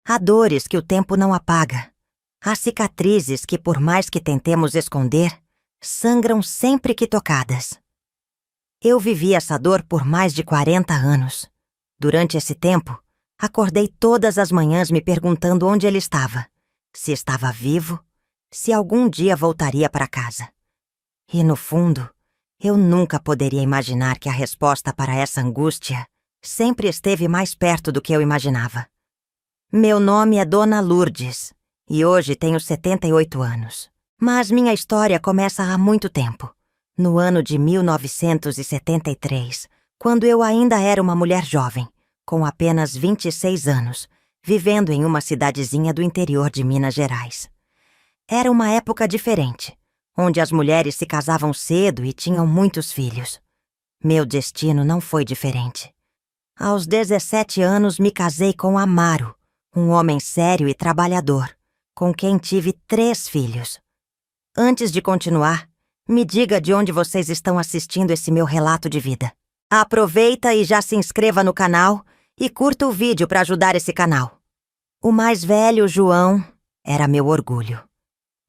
Há dores que o tempo não apaga. Há cicatrizes que, por mais que tentemos esconder, sangram sempre que tocadas. Eu vivi essa dor por mais de 40 anos. Durante esse tempo, acordei todas as manhãs me perguntando onde ele estava, se estava vivo, se algum dia voltaria para casa. E, no fundo, eu nunca poderia imaginar que a resposta para essa angústia sempre esteve mais perto do que eu imaginava. Meu nome é Dona Lourdes e hoje tenho 78 anos. Mas minha história começa há muito tempo, no ano de 1973, quando eu ainda era uma mulher jovem, com apenas 26 anos, vivendo em uma cidadezinha do interior de Minas Gerais. Era uma época diferente, onde as mulheres se casavam cedo e tinham muitos filhos. Meu destino não foi diferente. Aos 17 anos me casei com Amaro, um homem sério e trabalhador, com quem tive 3 filhos. Antes de continuar, me diga de onde vocês estão assistindo esse meu relato de vida. Aproveita e já se inscreva no canal e curta o vídeo para ajudar esse canal. O mais velho, João, era meu orgulho.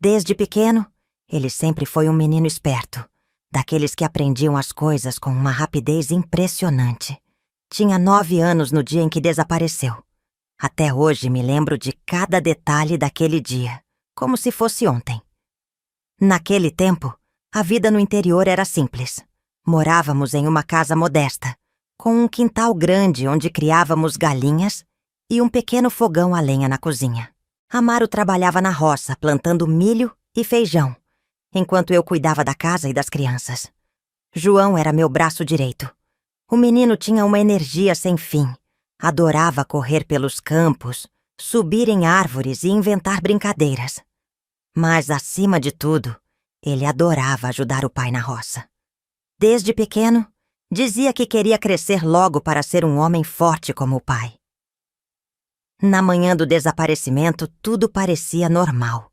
Desde pequeno, ele sempre foi um menino esperto, daqueles que aprendiam as coisas com uma rapidez impressionante. Tinha 9 anos no dia em que desapareceu. Até hoje me lembro de cada detalhe daquele dia, como se fosse ontem. Naquele tempo, a vida no interior era simples. Morávamos em uma casa modesta, com um quintal grande onde criávamos galinhas e um pequeno fogão a lenha na cozinha. Amaro trabalhava na roça, plantando milho e feijão, enquanto eu cuidava da casa e das crianças. João era meu braço direito. O menino tinha uma energia sem fim. Adorava correr pelos campos, subir em árvores e inventar brincadeiras. Mas, acima de tudo, ele adorava ajudar o pai na roça. Desde pequeno, dizia que queria crescer logo para ser um homem forte como o pai. Na manhã do desaparecimento, tudo parecia normal.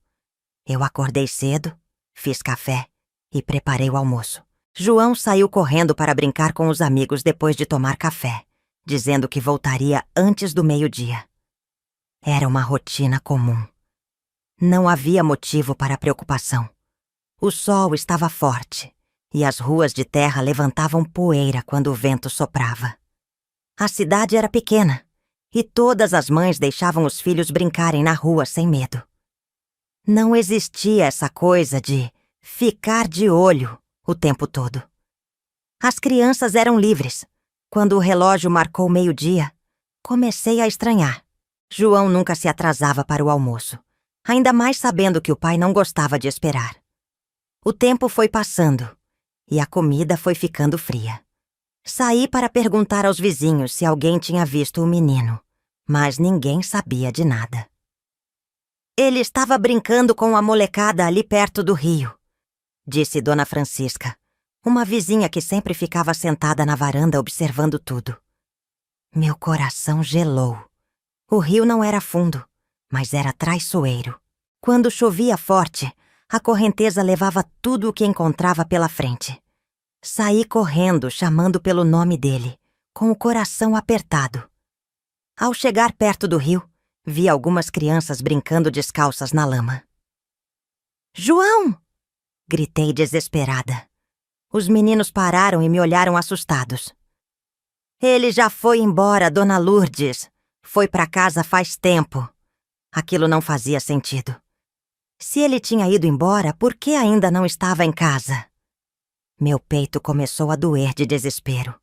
Eu acordei cedo, fiz café e preparei o almoço. João saiu correndo para brincar com os amigos depois de tomar café, dizendo que voltaria antes do meio-dia. Era uma rotina comum. Não havia motivo para preocupação. O sol estava forte e as ruas de terra levantavam poeira quando o vento soprava. A cidade era pequena e todas as mães deixavam os filhos brincarem na rua sem medo. Não existia essa coisa de ficar de olho o tempo todo. As crianças eram livres. Quando o relógio marcou meio-dia, comecei a estranhar. João nunca se atrasava para o almoço, ainda mais sabendo que o pai não gostava de esperar. O tempo foi passando e a comida foi ficando fria. Saí para perguntar aos vizinhos se alguém tinha visto o menino, mas ninguém sabia de nada. Ele estava brincando com a molecada ali perto do rio, disse Dona Francisca, uma vizinha que sempre ficava sentada na varanda observando tudo. Meu coração gelou. O rio não era fundo, mas era traiçoeiro. Quando chovia forte, a correnteza levava tudo o que encontrava pela frente. Saí correndo, chamando pelo nome dele, com o coração apertado. Ao chegar perto do rio, vi algumas crianças brincando descalças na lama. "João!" gritei desesperada. Os meninos pararam e me olharam assustados. "Ele já foi embora, Dona Lourdes. Foi para casa faz tempo." Aquilo não fazia sentido. Se ele tinha ido embora, por que ainda não estava em casa? Meu peito começou a doer de desespero.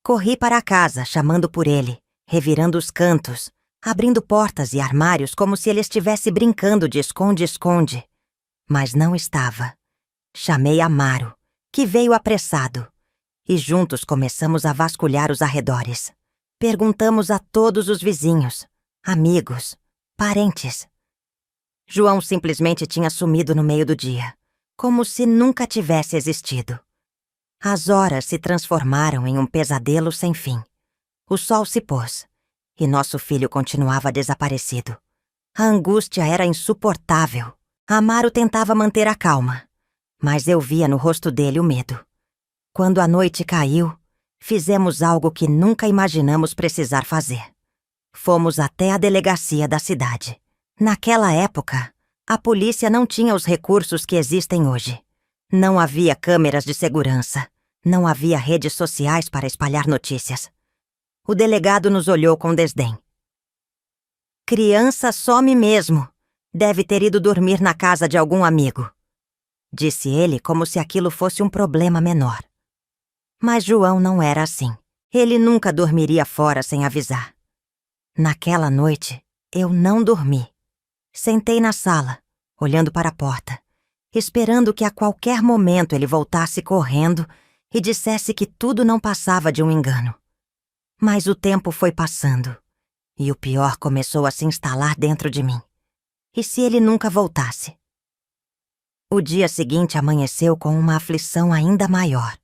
Corri para a casa, chamando por ele, revirando os cantos, abrindo portas e armários como se ele estivesse brincando de esconde-esconde. Mas não estava. Chamei Amaro, que veio apressado, e juntos começamos a vasculhar os arredores. Perguntamos a todos os vizinhos, amigos, parentes. João simplesmente tinha sumido no meio do dia, como se nunca tivesse existido. As horas se transformaram em um pesadelo sem fim. O sol se pôs, e nosso filho continuava desaparecido. A angústia era insuportável. Amaro tentava manter a calma, mas eu via no rosto dele o medo. Quando a noite caiu, fizemos algo que nunca imaginamos precisar fazer. Fomos até a delegacia da cidade. Naquela época, a polícia não tinha os recursos que existem hoje. Não havia câmeras de segurança. Não havia redes sociais para espalhar notícias. O delegado nos olhou com desdém. Criança some mesmo. Deve ter ido dormir na casa de algum amigo, disse ele como se aquilo fosse um problema menor. Mas João não era assim. Ele nunca dormiria fora sem avisar. Naquela noite, eu não dormi. Sentei na sala, olhando para a porta, esperando que a qualquer momento ele voltasse correndo e dissesse que tudo não passava de um engano. Mas o tempo foi passando, e o pior começou a se instalar dentro de mim. E se ele nunca voltasse? O dia seguinte amanheceu com uma aflição ainda maior.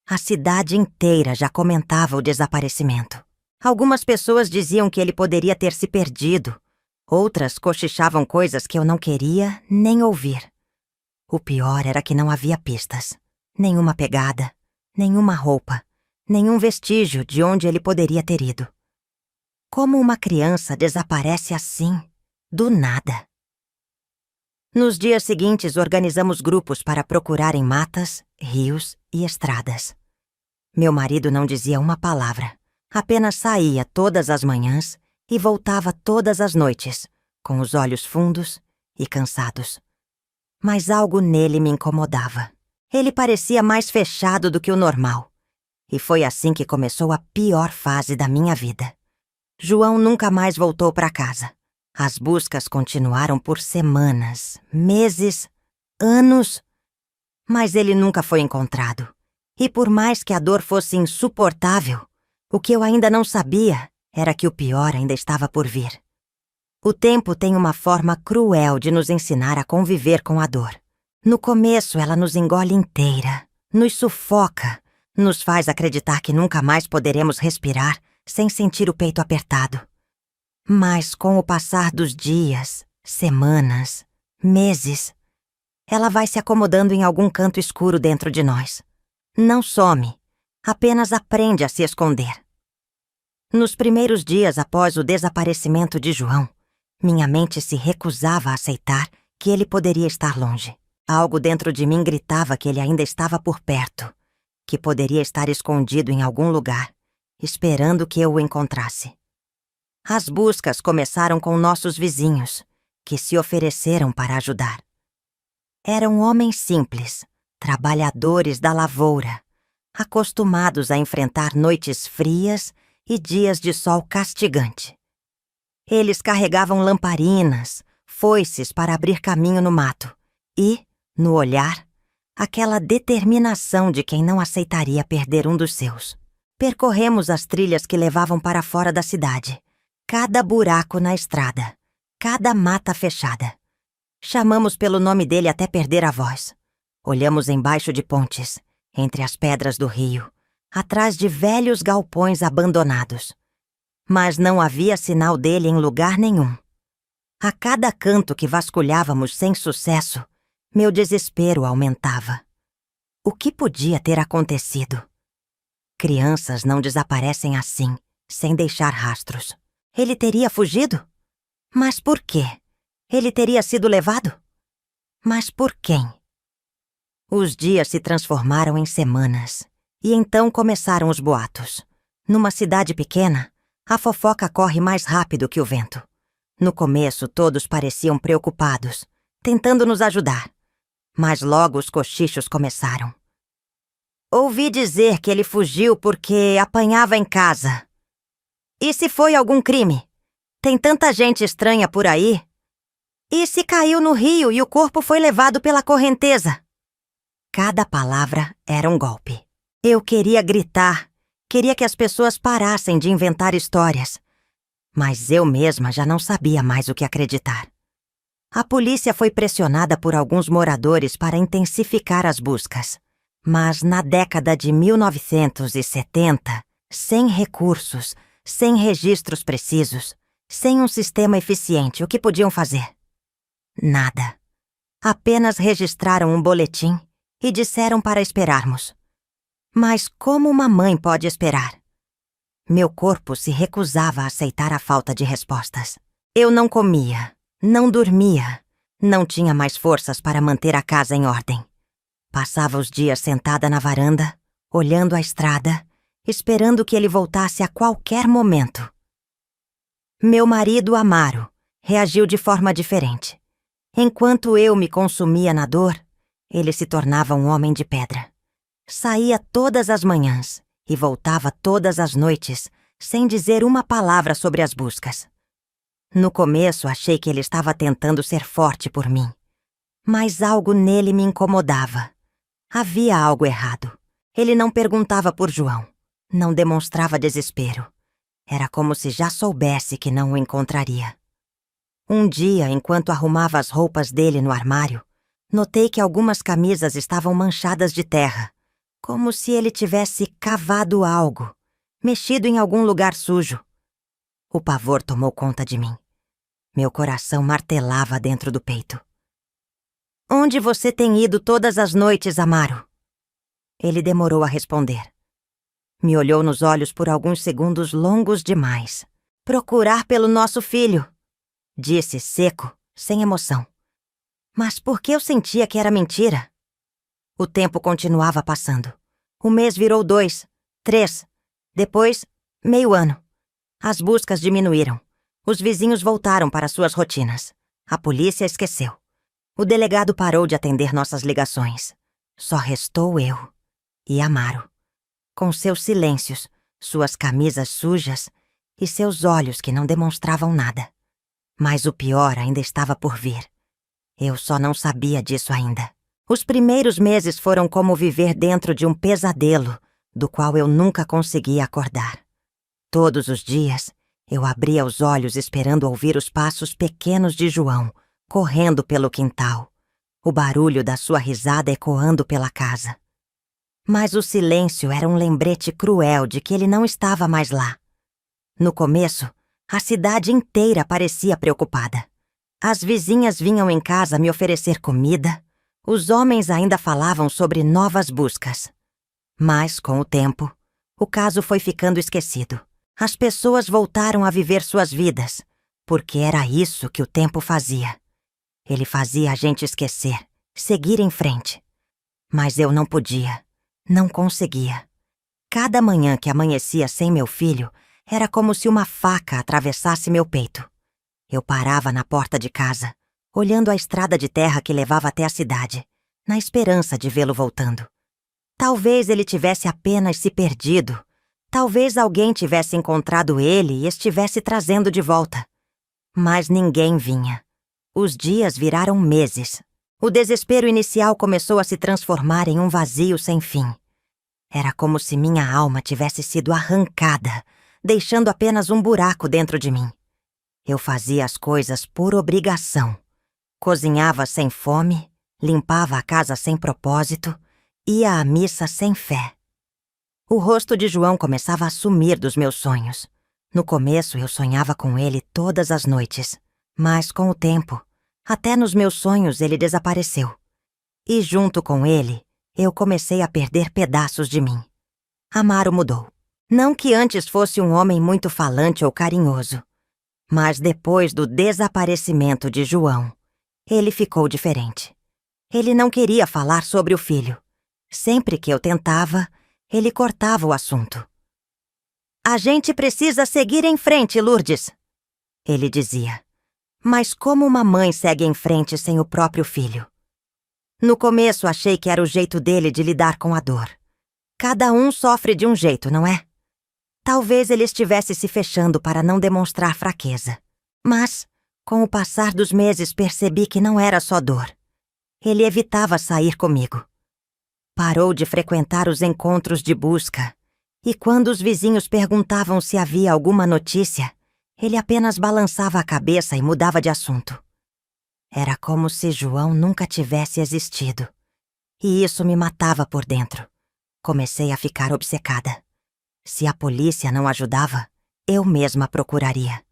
A cidade inteira já comentava o desaparecimento. Algumas pessoas diziam que ele poderia ter se perdido. Outras cochichavam coisas que eu não queria nem ouvir. O pior era que não havia pistas. Nenhuma pegada, nenhuma roupa, nenhum vestígio de onde ele poderia ter ido. Como uma criança desaparece assim, do nada? Nos dias seguintes, organizamos grupos para procurar em matas, rios e estradas. Meu marido não dizia uma palavra. Apenas saía todas as manhãs e voltava todas as noites, com os olhos fundos e cansados. Mas algo nele me incomodava. Ele parecia mais fechado do que o normal. E foi assim que começou a pior fase da minha vida. João nunca mais voltou para casa. As buscas continuaram por semanas, meses, anos. Mas ele nunca foi encontrado. E por mais que a dor fosse insuportável, o que eu ainda não sabia era que o pior ainda estava por vir. O tempo tem uma forma cruel de nos ensinar a conviver com a dor. No começo, ela nos engole inteira, nos sufoca, nos faz acreditar que nunca mais poderemos respirar sem sentir o peito apertado. Mas com o passar dos dias, semanas, meses, ela vai se acomodando em algum canto escuro dentro de nós. Não some, apenas aprende a se esconder. Nos primeiros dias após o desaparecimento de João, minha mente se recusava a aceitar que ele poderia estar longe. Algo dentro de mim gritava que ele ainda estava por perto, que poderia estar escondido em algum lugar, esperando que eu o encontrasse. As buscas começaram com nossos vizinhos, que se ofereceram para ajudar. Eram homens simples, trabalhadores da lavoura, acostumados a enfrentar noites frias e dias de sol castigante. Eles carregavam lamparinas, foices para abrir caminho no mato e, no olhar, aquela determinação de quem não aceitaria perder um dos seus. Percorremos as trilhas que levavam para fora da cidade, cada buraco na estrada, cada mata fechada. Chamamos pelo nome dele até perder a voz. Olhamos embaixo de pontes, entre as pedras do rio, atrás de velhos galpões abandonados. Mas não havia sinal dele em lugar nenhum. A cada canto que vasculhávamos sem sucesso, meu desespero aumentava. O que podia ter acontecido? Crianças não desaparecem assim, sem deixar rastros. Ele teria fugido? Mas por quê? Ele teria sido levado? Mas por quem? Os dias se transformaram em semanas, e então começaram os boatos. Numa cidade pequena, a fofoca corre mais rápido que o vento. No começo, todos pareciam preocupados, tentando nos ajudar. Mas logo os cochichos começaram. Ouvi dizer que ele fugiu porque apanhava em casa. E se foi algum crime? Tem tanta gente estranha por aí. E se caiu no rio e o corpo foi levado pela correnteza? Cada palavra era um golpe. Eu queria gritar, queria que as pessoas parassem de inventar histórias. Mas eu mesma já não sabia mais o que acreditar. A polícia foi pressionada por alguns moradores para intensificar as buscas. Mas na década de 1970, sem recursos, sem registros precisos, sem um sistema eficiente, o que podiam fazer? Nada. Apenas registraram um boletim e disseram para esperarmos. Mas como uma mãe pode esperar? Meu corpo se recusava a aceitar a falta de respostas. Eu não comia, não dormia, não tinha mais forças para manter a casa em ordem. Passava os dias sentada na varanda, olhando a estrada, esperando que ele voltasse a qualquer momento. Meu marido Amaro reagiu de forma diferente. Enquanto eu me consumia na dor, ele se tornava um homem de pedra. Saía todas as manhãs e voltava todas as noites, sem dizer uma palavra sobre as buscas. No começo, achei que ele estava tentando ser forte por mim. Mas algo nele me incomodava. Havia algo errado. Ele não perguntava por João. Não demonstrava desespero. Era como se já soubesse que não o encontraria. Um dia, enquanto arrumava as roupas dele no armário, notei que algumas camisas estavam manchadas de terra, como se ele tivesse cavado algo, mexido em algum lugar sujo. O pavor tomou conta de mim. Meu coração martelava dentro do peito. "Onde você tem ido todas as noites, Amaro?" Ele demorou a responder. Me olhou nos olhos por alguns segundos longos demais. "Procurar pelo nosso filho", disse seco, sem emoção. Mas por que eu sentia que era mentira? O tempo continuava passando. O mês virou 2, 3, depois, meio ano. As buscas diminuíram. Os vizinhos voltaram para suas rotinas. A polícia esqueceu. O delegado parou de atender nossas ligações. Só restou eu e Amaro, com seus silêncios, suas camisas sujas e seus olhos que não demonstravam nada. Mas o pior ainda estava por vir. Eu só não sabia disso ainda. Os primeiros meses foram como viver dentro de um pesadelo, do qual eu nunca conseguia acordar. Todos os dias, eu abria os olhos esperando ouvir os passos pequenos de João, correndo pelo quintal, o barulho da sua risada ecoando pela casa. Mas o silêncio era um lembrete cruel de que ele não estava mais lá. No começo, a cidade inteira parecia preocupada. As vizinhas vinham em casa me oferecer comida, os homens ainda falavam sobre novas buscas. Mas, com o tempo, o caso foi ficando esquecido. As pessoas voltaram a viver suas vidas, porque era isso que o tempo fazia. Ele fazia a gente esquecer, seguir em frente. Mas eu não podia, não conseguia. Cada manhã que amanhecia sem meu filho, era como se uma faca atravessasse meu peito. Eu parava na porta de casa, olhando a estrada de terra que levava até a cidade, na esperança de vê-lo voltando. Talvez ele tivesse apenas se perdido. Talvez alguém tivesse encontrado ele e estivesse trazendo de volta. Mas ninguém vinha. Os dias viraram meses. O desespero inicial começou a se transformar em um vazio sem fim. Era como se minha alma tivesse sido arrancada, deixando apenas um buraco dentro de mim. Eu fazia as coisas por obrigação. Cozinhava sem fome, limpava a casa sem propósito, ia à missa sem fé. O rosto de João começava a sumir dos meus sonhos. No começo eu sonhava com ele todas as noites, mas com o tempo, até nos meus sonhos ele desapareceu. E junto com ele, eu comecei a perder pedaços de mim. Amaro mudou. Não que antes fosse um homem muito falante ou carinhoso, mas depois do desaparecimento de João, ele ficou diferente. Ele não queria falar sobre o filho. Sempre que eu tentava, ele cortava o assunto. "A gente precisa seguir em frente, Lourdes", ele dizia. Mas como uma mãe segue em frente sem o próprio filho? No começo achei que era o jeito dele de lidar com a dor. Cada um sofre de um jeito, não é? Talvez ele estivesse se fechando para não demonstrar fraqueza. Mas, com o passar dos meses, percebi que não era só dor. Ele evitava sair comigo. Parou de frequentar os encontros de busca, e quando os vizinhos perguntavam se havia alguma notícia, ele apenas balançava a cabeça e mudava de assunto. Era como se João nunca tivesse existido. E isso me matava por dentro. Comecei a ficar obcecada. Se a polícia não ajudava, eu mesma procuraria.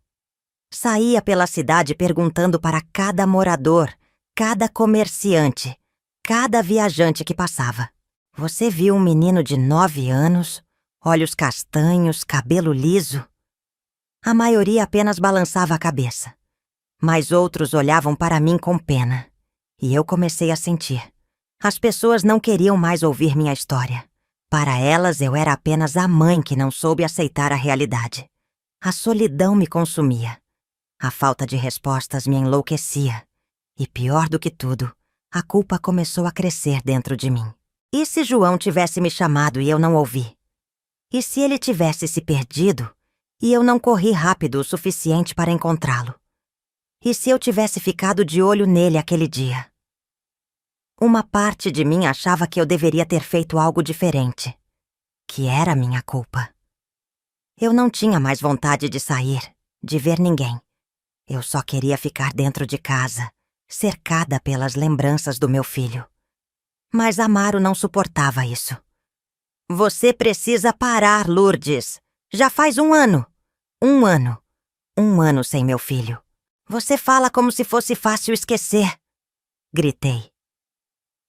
Saía pela cidade perguntando para cada morador, cada comerciante, cada viajante que passava: "Você viu um menino de 9 anos? olhos castanhos, cabelo liso. A maioria apenas balançava a cabeça, mas outros olhavam para mim com pena. E eu comecei a sentir. As pessoas não queriam mais ouvir minha história. Para elas, eu era apenas a mãe que não soube aceitar a realidade. A solidão me consumia. A falta de respostas me enlouquecia. E pior do que tudo, a culpa começou a crescer dentro de mim. E se João tivesse me chamado e eu não ouvi? E se ele tivesse se perdido e eu não corri rápido o suficiente para encontrá-lo? E se eu tivesse ficado de olho nele aquele dia? Uma parte de mim achava que eu deveria ter feito algo diferente, que era minha culpa. Eu não tinha mais vontade de sair, de ver ninguém. Eu só queria ficar dentro de casa, cercada pelas lembranças do meu filho. Mas Amaro não suportava isso. Você precisa parar, Lourdes. Já faz 1 ano. 1 ano. 1 ano sem meu filho. Você fala como se fosse fácil esquecer. Gritei.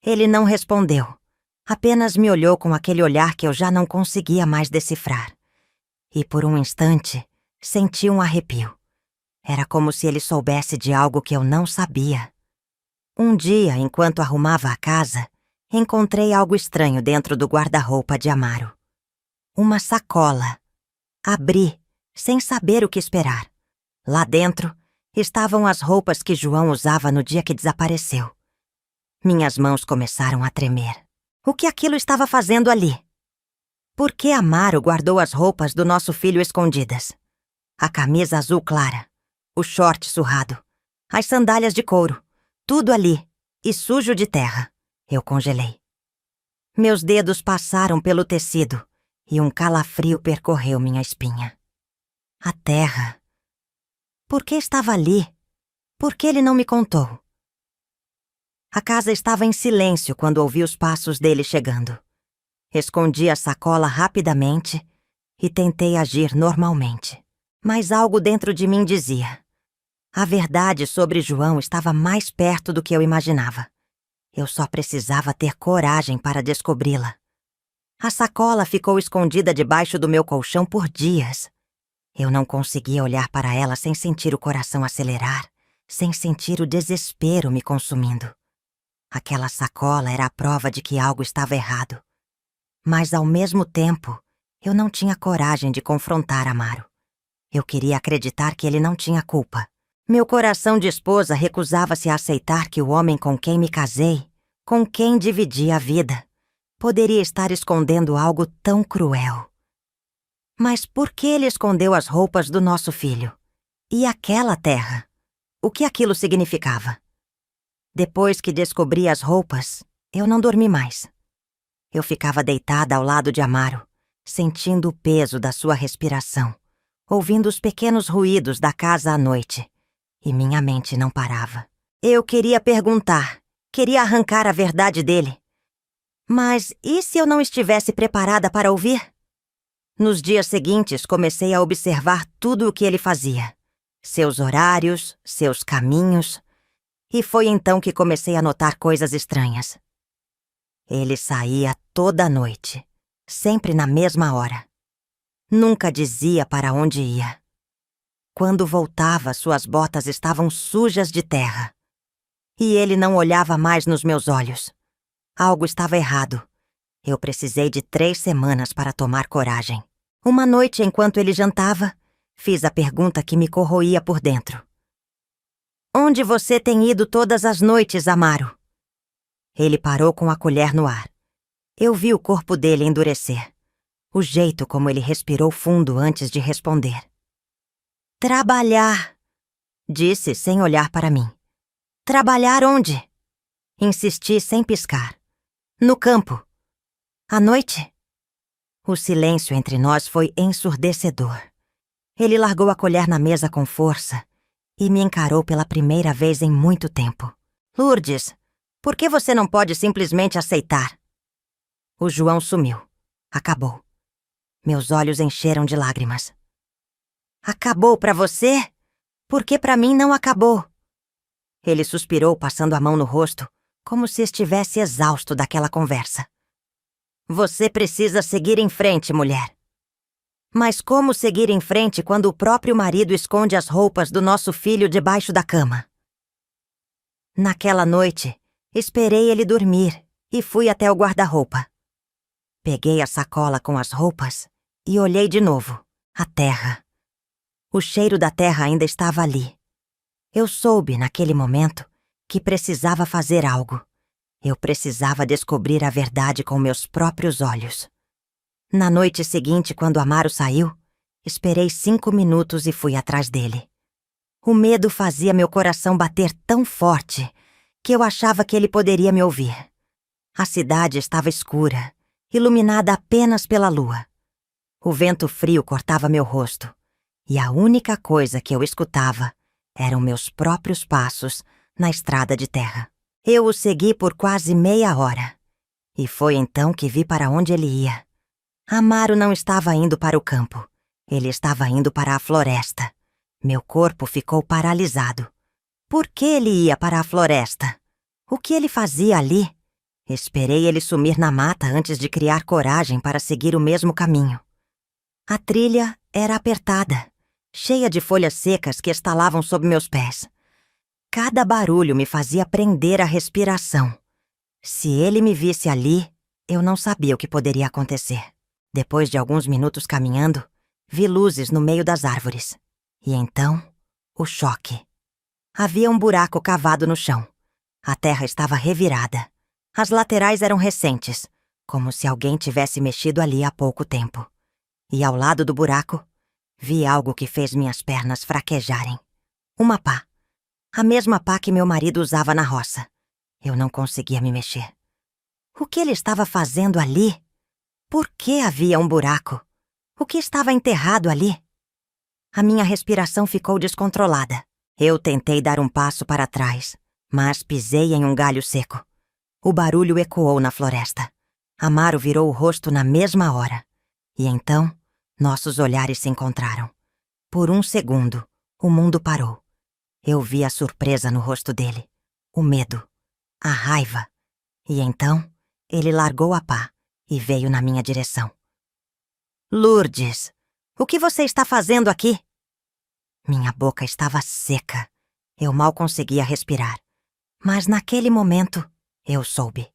Ele não respondeu. Apenas me olhou com aquele olhar que eu já não conseguia mais decifrar. E por um instante, senti um arrepio. Era como se ele soubesse de algo que eu não sabia. Um dia, enquanto arrumava a casa, encontrei algo estranho dentro do guarda-roupa de Amaro. Uma sacola. Abri, sem saber o que esperar. Lá dentro, estavam as roupas que João usava no dia que desapareceu. Minhas mãos começaram a tremer. O que aquilo estava fazendo ali? Por que Amaro guardou as roupas do nosso filho escondidas? A camisa azul clara, o short surrado, as sandálias de couro, tudo ali, e sujo de terra. Eu congelei. Meus dedos passaram pelo tecido e um calafrio percorreu minha espinha. A terra. Por que estava ali? Por que ele não me contou? A casa estava em silêncio quando ouvi os passos dele chegando. Escondi a sacola rapidamente e tentei agir normalmente. Mas algo dentro de mim dizia: a verdade sobre João estava mais perto do que eu imaginava. Eu só precisava ter coragem para descobri-la. A sacola ficou escondida debaixo do meu colchão por dias. Eu não conseguia olhar para ela sem sentir o coração acelerar, sem sentir o desespero me consumindo. Aquela sacola era a prova de que algo estava errado. Mas, ao mesmo tempo, eu não tinha coragem de confrontar Amaro. Eu queria acreditar que ele não tinha culpa. Meu coração de esposa recusava-se a aceitar que o homem com quem me casei, com quem dividi a vida, poderia estar escondendo algo tão cruel. Mas por que ele escondeu as roupas do nosso filho? E aquela terra? O que aquilo significava? Depois que descobri as roupas, eu não dormi mais. Eu ficava deitada ao lado de Amaro, sentindo o peso da sua respiração, ouvindo os pequenos ruídos da casa à noite. E minha mente não parava. Eu queria perguntar, queria arrancar a verdade dele. Mas e se eu não estivesse preparada para ouvir? Nos dias seguintes, comecei a observar tudo o que ele fazia. Seus horários, seus caminhos. E foi então que comecei a notar coisas estranhas. Ele saía toda noite, sempre na mesma hora. Nunca dizia para onde ia. Quando voltava, suas botas estavam sujas de terra. E ele não olhava mais nos meus olhos. Algo estava errado. Eu precisei de 3 semanas para tomar coragem. Uma noite, enquanto ele jantava, fiz a pergunta que me corroía por dentro. Onde você tem ido todas as noites, Amaro? Ele parou com a colher no ar. Eu vi o corpo dele endurecer. O jeito como ele respirou fundo antes de responder. Trabalhar, disse sem olhar para mim. Trabalhar onde? Insisti sem piscar. No campo. À noite? O silêncio entre nós foi ensurdecedor. Ele largou a colher na mesa com força e me encarou pela primeira vez em muito tempo. Lourdes, por que você não pode simplesmente aceitar? O João sumiu. Acabou. Meus olhos encheram de lágrimas. Acabou pra você? Porque pra mim não acabou. Ele suspirou, passando a mão no rosto, como se estivesse exausto daquela conversa. Você precisa seguir em frente, mulher. Mas como seguir em frente quando o próprio marido esconde as roupas do nosso filho debaixo da cama? Naquela noite, esperei ele dormir e fui até o guarda-roupa. Peguei a sacola com as roupas e olhei de novo. A terra. O cheiro da terra ainda estava ali. Eu soube, naquele momento, que precisava fazer algo. Eu precisava descobrir a verdade com meus próprios olhos. Na noite seguinte, quando Amaro saiu, esperei 5 minutos e fui atrás dele. O medo fazia meu coração bater tão forte que eu achava que ele poderia me ouvir. A cidade estava escura, iluminada apenas pela lua. O vento frio cortava meu rosto, e a única coisa que eu escutava eram meus próprios passos na estrada de terra. Eu o segui por quase meia hora, e foi então que vi para onde ele ia. Amaro não estava indo para o campo, ele estava indo para a floresta. Meu corpo ficou paralisado. Por que ele ia para a floresta? O que ele fazia ali? Esperei ele sumir na mata antes de criar coragem para seguir o mesmo caminho. A trilha era apertada, cheia de folhas secas que estalavam sob meus pés. Cada barulho me fazia prender a respiração. Se ele me visse ali, eu não sabia o que poderia acontecer. Depois de alguns minutos caminhando, vi luzes no meio das árvores. E então, o choque. Havia um buraco cavado no chão. A terra estava revirada. As laterais eram recentes, como se alguém tivesse mexido ali há pouco tempo. E ao lado do buraco, vi algo que fez minhas pernas fraquejarem. Uma pá. A mesma pá que meu marido usava na roça. Eu não conseguia me mexer. O que ele estava fazendo ali? Por que havia um buraco? O que estava enterrado ali? A minha respiração ficou descontrolada. Eu tentei dar um passo para trás, mas pisei em um galho seco. O barulho ecoou na floresta. Amaro virou o rosto na mesma hora. E então, nossos olhares se encontraram. Por um segundo, o mundo parou. Eu vi a surpresa no rosto dele, o medo, a raiva. E então, ele largou a pá e veio na minha direção. Lourdes, o que você está fazendo aqui? Minha boca estava seca. Eu mal conseguia respirar. Mas naquele momento, eu soube.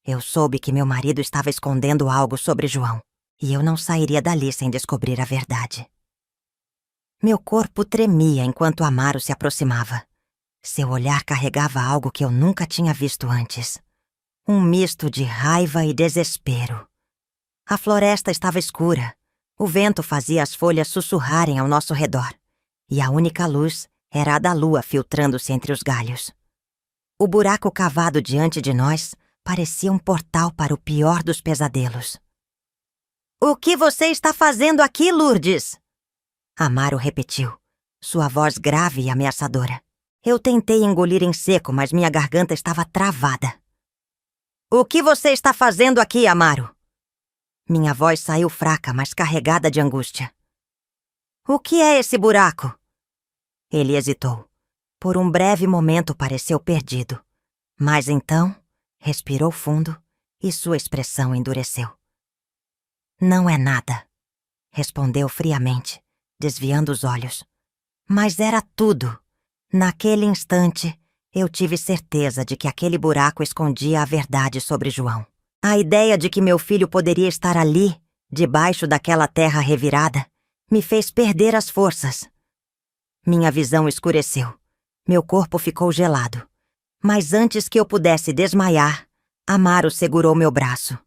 Eu soube que meu marido estava escondendo algo sobre João. E eu não sairia dali sem descobrir a verdade. Meu corpo tremia enquanto Amaro se aproximava. Seu olhar carregava algo que eu nunca tinha visto antes. Um misto de raiva e desespero. A floresta estava escura. O vento fazia as folhas sussurrarem ao nosso redor. E a única luz era a da lua filtrando-se entre os galhos. O buraco cavado diante de nós parecia um portal para o pior dos pesadelos. O que você está fazendo aqui, Lourdes? Amaro repetiu, sua voz grave e ameaçadora. Eu tentei engolir em seco, mas minha garganta estava travada. O que você está fazendo aqui, Amaro? Minha voz saiu fraca, mas carregada de angústia. O que é esse buraco? Ele hesitou. Por um breve momento pareceu perdido. Mas então, respirou fundo e sua expressão endureceu. Não é nada, respondeu friamente, desviando os olhos. Mas era tudo. Naquele instante, eu tive certeza de que aquele buraco escondia a verdade sobre João. A ideia de que meu filho poderia estar ali, debaixo daquela terra revirada, me fez perder as forças. Minha visão escureceu. Meu corpo ficou gelado. Mas antes que eu pudesse desmaiar, Amaro segurou meu braço.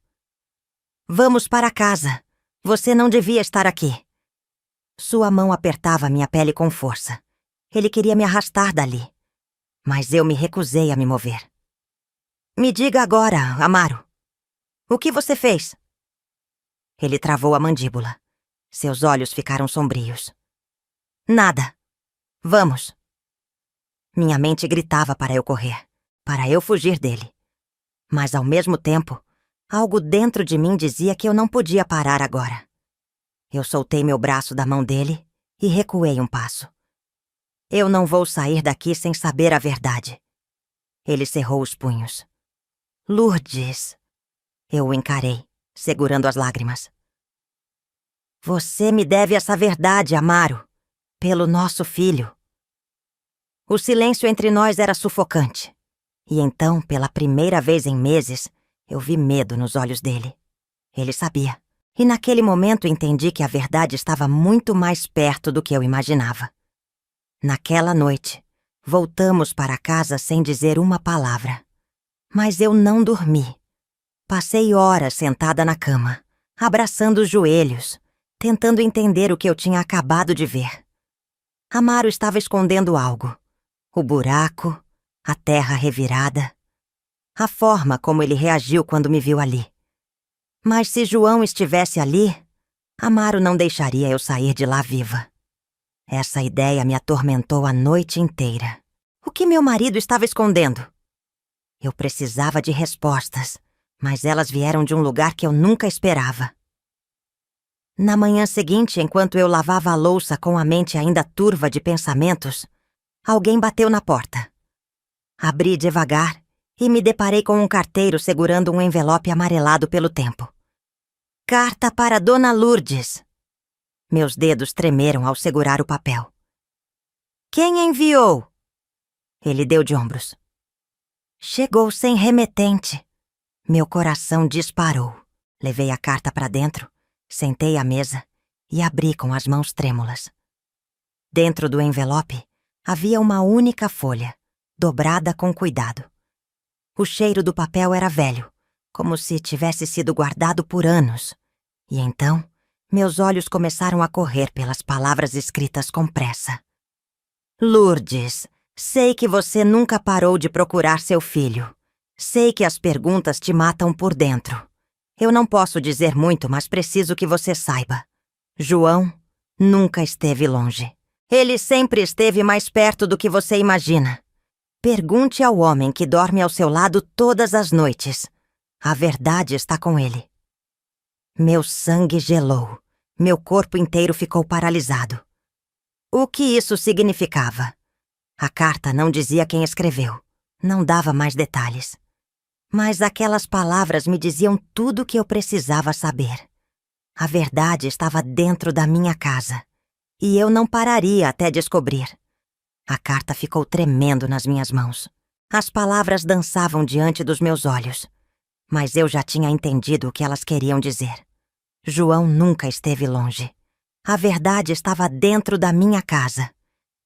Vamos para casa. Você não devia estar aqui. Sua mão apertava minha pele com força. Ele queria me arrastar dali. Mas eu me recusei a me mover. Me diga agora, Amaro. O que você fez? Ele travou a mandíbula. Seus olhos ficaram sombrios. Nada. Vamos. Minha mente gritava para eu correr, para eu fugir dele. Mas ao mesmo tempo, algo dentro de mim dizia que eu não podia parar agora. Eu soltei meu braço da mão dele e recuei um passo. Eu não vou sair daqui sem saber a verdade. Ele cerrou os punhos. Lourdes. Eu o encarei, segurando as lágrimas. Você me deve essa verdade, Amaro. Pelo nosso filho. O silêncio entre nós era sufocante. E então, pela primeira vez em meses, eu vi medo nos olhos dele. Ele sabia. E naquele momento entendi que a verdade estava muito mais perto do que eu imaginava. Naquela noite, voltamos para casa sem dizer uma palavra. Mas eu não dormi. Passei horas sentada na cama, abraçando os joelhos, tentando entender o que eu tinha acabado de ver. Amaro estava escondendo algo. O buraco, a terra revirada, a forma como ele reagiu quando me viu ali. Mas se João estivesse ali, Amaro não deixaria eu sair de lá viva. Essa ideia me atormentou a noite inteira. O que meu marido estava escondendo? Eu precisava de respostas, mas elas vieram de um lugar que eu nunca esperava. Na manhã seguinte, enquanto eu lavava a louça com a mente ainda turva de pensamentos, alguém bateu na porta. Abri devagar e me deparei com um carteiro segurando um envelope amarelado pelo tempo. Carta para Dona Lourdes. Meus dedos tremeram ao segurar o papel. Quem enviou? Ele deu de ombros. Chegou sem remetente. Meu coração disparou. Levei a carta para dentro, sentei à mesa e abri com as mãos trêmulas. Dentro do envelope havia uma única folha, dobrada com cuidado. O cheiro do papel era velho, como se tivesse sido guardado por anos. E então, meus olhos começaram a correr pelas palavras escritas com pressa. Lourdes, sei que você nunca parou de procurar seu filho. Sei que as perguntas te matam por dentro. Eu não posso dizer muito, mas preciso que você saiba. João nunca esteve longe. Ele sempre esteve mais perto do que você imagina. Pergunte ao homem que dorme ao seu lado todas as noites. A verdade está com ele. Meu sangue gelou. Meu corpo inteiro ficou paralisado. O que isso significava? A carta não dizia quem escreveu. Não dava mais detalhes. Mas aquelas palavras me diziam tudo o que eu precisava saber. A verdade estava dentro da minha casa. E eu não pararia até descobrir. A carta ficou tremendo nas minhas mãos. As palavras dançavam diante dos meus olhos. Mas eu já tinha entendido o que elas queriam dizer. João nunca esteve longe. A verdade estava dentro da minha casa.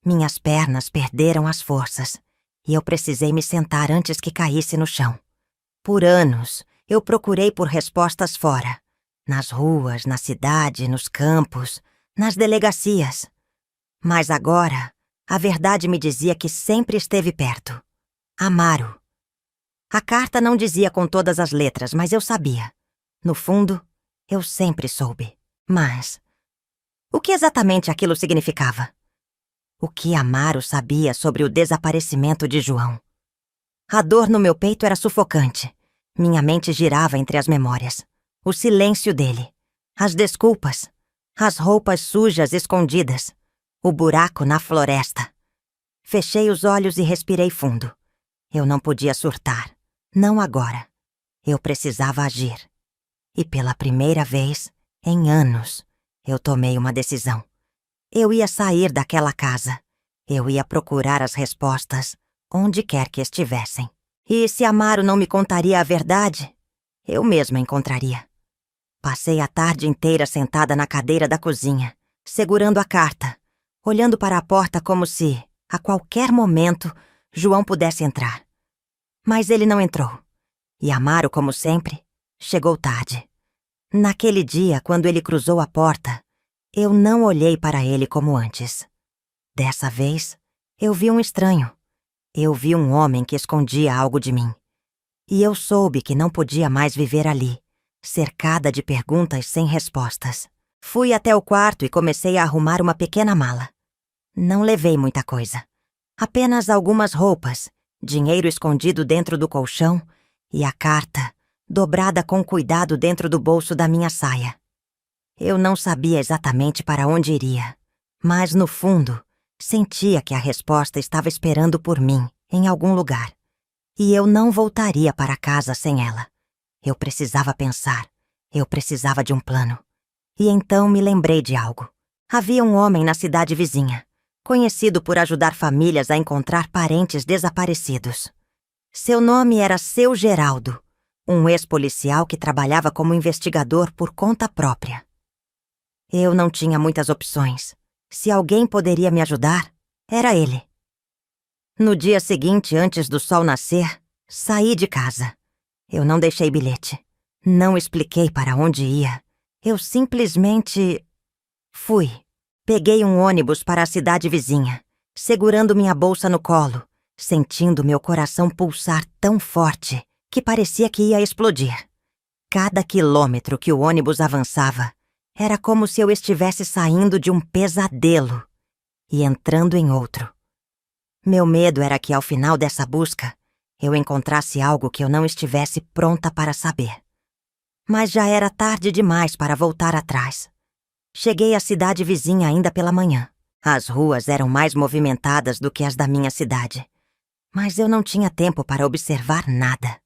Minhas pernas perderam as forças. E eu precisei me sentar antes que caísse no chão. Por anos, eu procurei por respostas fora. Nas ruas, na cidade, nos campos, nas delegacias. Mas agora, a verdade me dizia que sempre esteve perto. Amaro. A carta não dizia com todas as letras, mas eu sabia. No fundo, eu sempre soube. Mas o que exatamente aquilo significava? O que Amaro sabia sobre o desaparecimento de João? A dor no meu peito era sufocante. Minha mente girava entre as memórias. O silêncio dele. As desculpas. As roupas sujas escondidas. O buraco na floresta. Fechei os olhos e respirei fundo. Eu não podia surtar. Não agora. Eu precisava agir. E pela primeira vez, em anos, eu tomei uma decisão. Eu ia sair daquela casa. Eu ia procurar as respostas onde quer que estivessem. E se Amaro não me contaria a verdade, eu mesma encontraria. Passei a tarde inteira sentada na cadeira da cozinha, segurando a carta, olhando para a porta como se, a qualquer momento, João pudesse entrar. Mas ele não entrou. E Amaro, como sempre, chegou tarde. Naquele dia, quando ele cruzou a porta, eu não olhei para ele como antes. Dessa vez, eu vi um estranho. Eu vi um homem que escondia algo de mim. E eu soube que não podia mais viver ali, cercada de perguntas sem respostas. Fui até o quarto e comecei a arrumar uma pequena mala. Não levei muita coisa. Apenas algumas roupas, dinheiro escondido dentro do colchão e a carta, dobrada com cuidado dentro do bolso da minha saia. Eu não sabia exatamente para onde iria, mas no fundo, sentia que a resposta estava esperando por mim, em algum lugar. E eu não voltaria para casa sem ela. Eu precisava pensar. Eu precisava de um plano. E então me lembrei de algo. Havia um homem na cidade vizinha, conhecido por ajudar famílias a encontrar parentes desaparecidos. Seu nome era Seu Geraldo, um ex-policial que trabalhava como investigador por conta própria. Eu não tinha muitas opções. Se alguém poderia me ajudar, era ele. No dia seguinte, antes do sol nascer, saí de casa. Eu não deixei bilhete. Não expliquei para onde ia. Eu simplesmente fui. Peguei um ônibus para a cidade vizinha, segurando minha bolsa no colo, sentindo meu coração pulsar tão forte que parecia que ia explodir. Cada quilômetro que o ônibus avançava, era como se eu estivesse saindo de um pesadelo e entrando em outro. Meu medo era que, ao final dessa busca, eu encontrasse algo que eu não estivesse pronta para saber. Mas já era tarde demais para voltar atrás. Cheguei à cidade vizinha ainda pela manhã. As ruas eram mais movimentadas do que as da minha cidade. Mas eu não tinha tempo para observar nada.